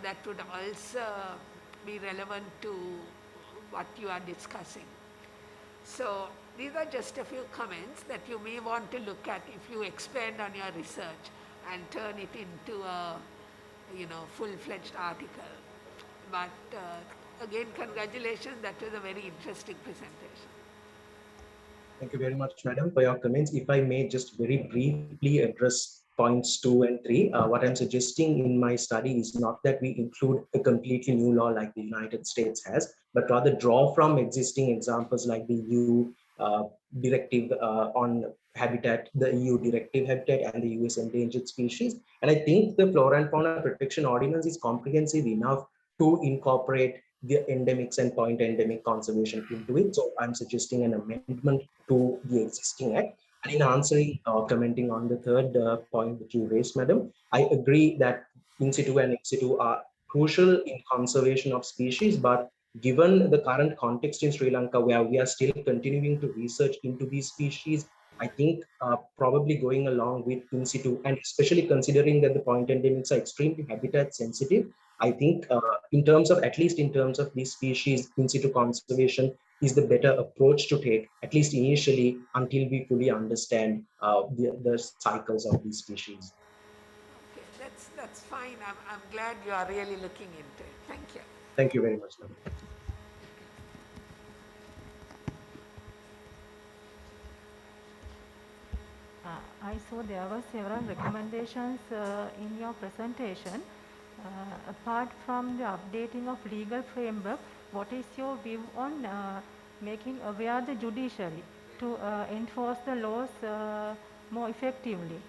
that would also be relevant to what you are discussing. So these are just a few comments that you may want to look at if you expand on your research and turn it into a full-fledged article. But again, congratulations, that was a very interesting presentation. Thank you very much, madam, for your comments. If I may just very briefly address points 2 and 3, what I'm suggesting in my study is not that we include a completely new law like the United States has, but rather draw from existing examples like the EU directive on habitat, the EU directive habitat, and the US endangered species. And I think the Flora and Fauna Protection Ordinance is comprehensive enough to incorporate the endemics and point endemic conservation into it. So I'm suggesting an amendment to the existing act. And in answering or commenting on the third point that you raised, madam, I agree that in situ and ex situ are crucial in conservation of species, but given the current context in Sri Lanka, where we are still continuing to research into these species, I think probably going along with in situ, and especially considering that the point endemics are extremely habitat sensitive, I think in terms of, at least in terms of these species, in situ conservation is the better approach to take, at least initially, until we fully understand the cycles of these species. Okay, that's fine. I'm glad you are really looking into it. Thank you. Thank you very much, ma'am. I saw there were several recommendations in your presentation. Apart from the updating of legal framework, what is your view on making aware the judiciary to enforce the laws more effectively?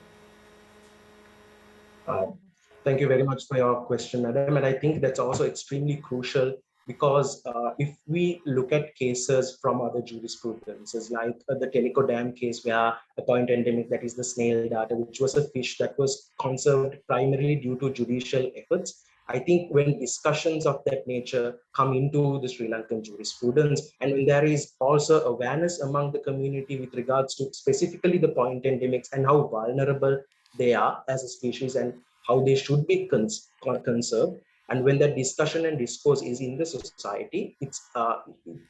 Thank you very much for your question, madam. And I think that's also extremely crucial because if we look at cases from other jurisprudences, like the Teleco Dam case, where a point endemic, that is the snail darter, which was a fish that was conserved primarily due to judicial efforts. I think when discussions of that nature come into the Sri Lankan jurisprudence, and when there is also awareness among the community with regards to specifically the point endemics and how vulnerable they are as a species and how they should be conserved. And when that discussion and discourse is in the society, it's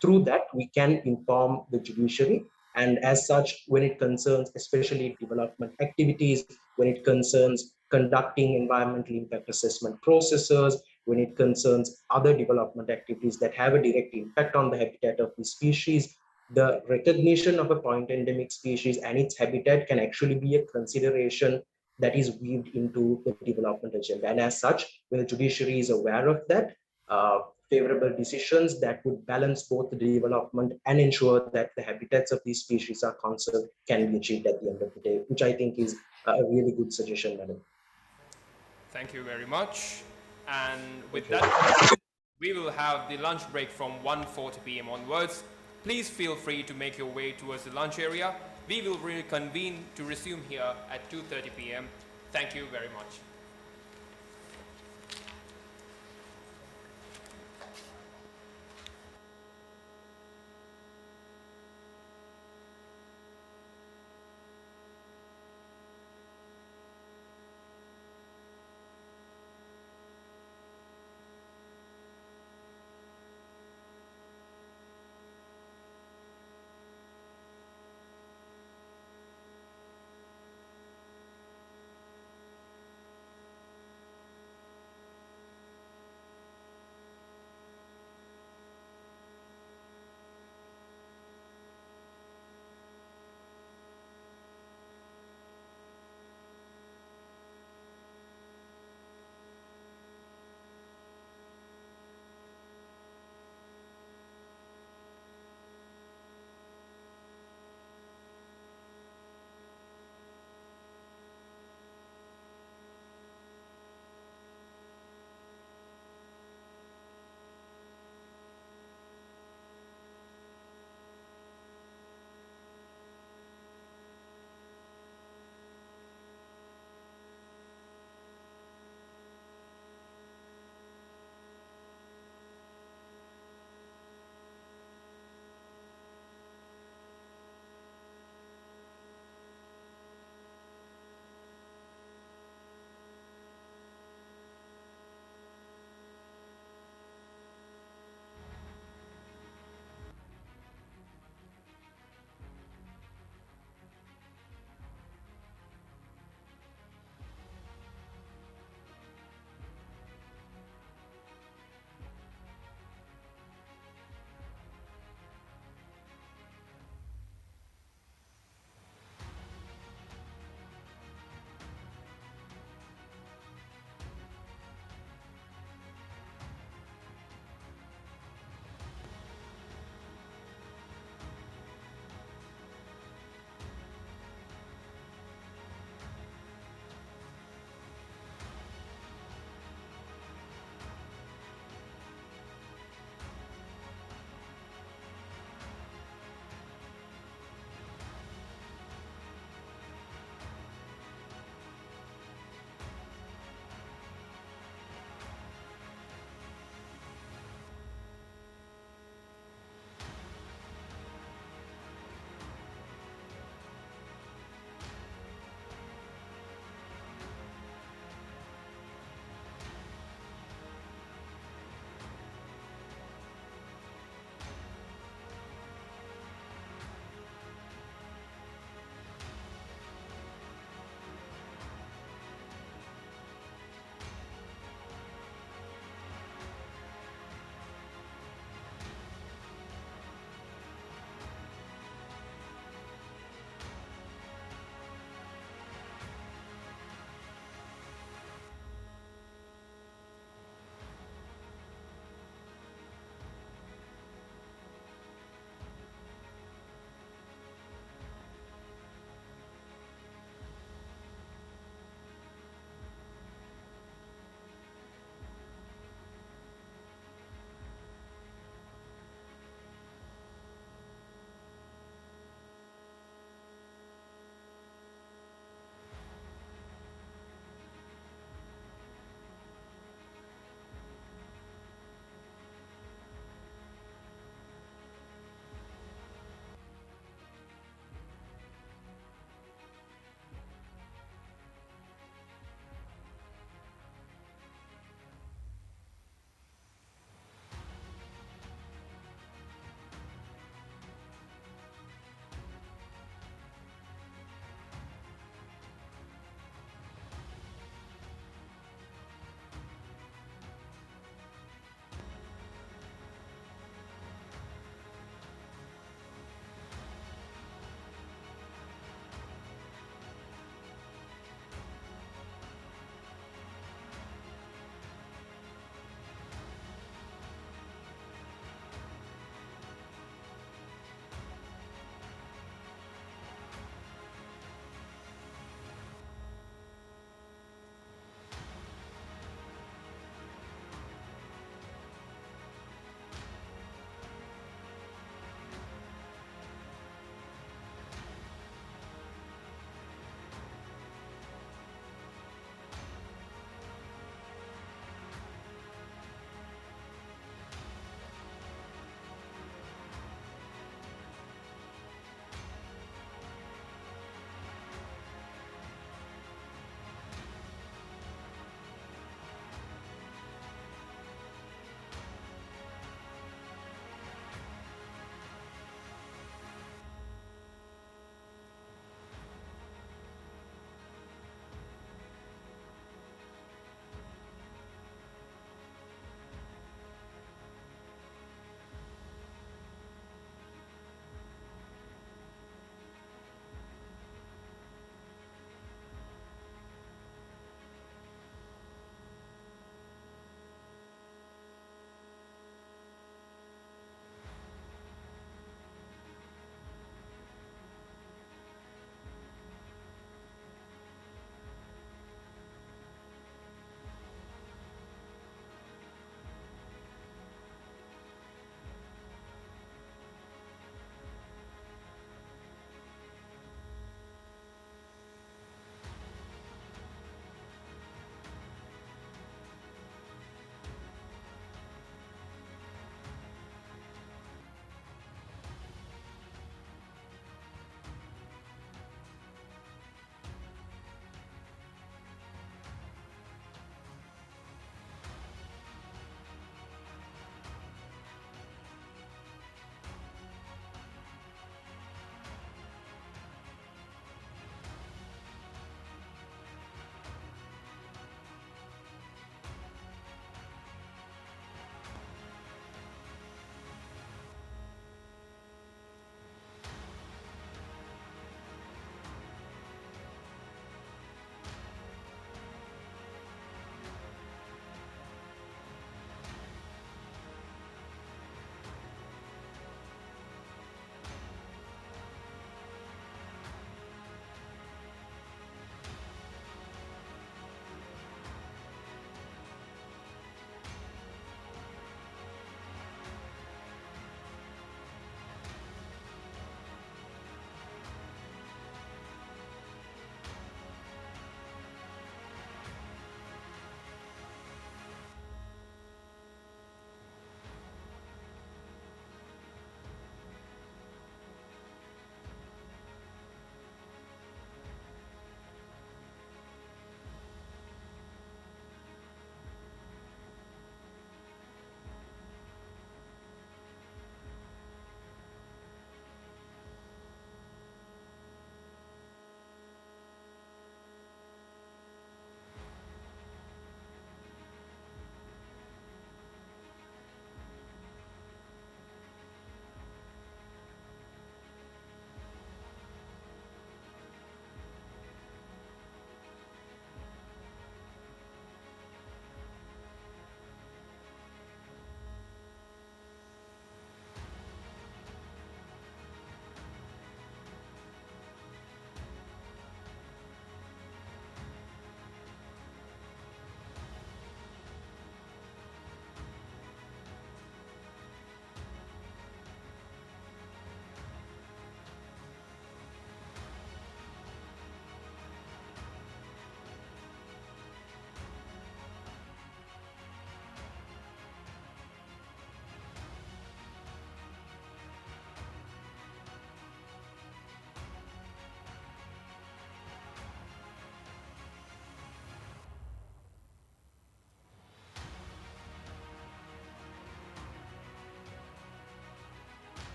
through that we can inform the judiciary. And as such, when it concerns especially development activities, when it concerns conducting environmental impact assessment processes, when it concerns other development activities that have a direct impact on the habitat of the species, the recognition of a point endemic species and its habitat can actually be a consideration that is weaved into the development agenda. And as such, when the judiciary is aware of that, favorable decisions that would balance both the development and ensure that the habitats of these species are conserved can be achieved at the end of the day, which I think is a really good suggestion, madam. Thank you very much. And with that, we will have the lunch break from 1:40 p.m. onwards. Please feel free to make your way towards the lunch area. We will reconvene to resume here at 2:30 p.m. Thank you very much.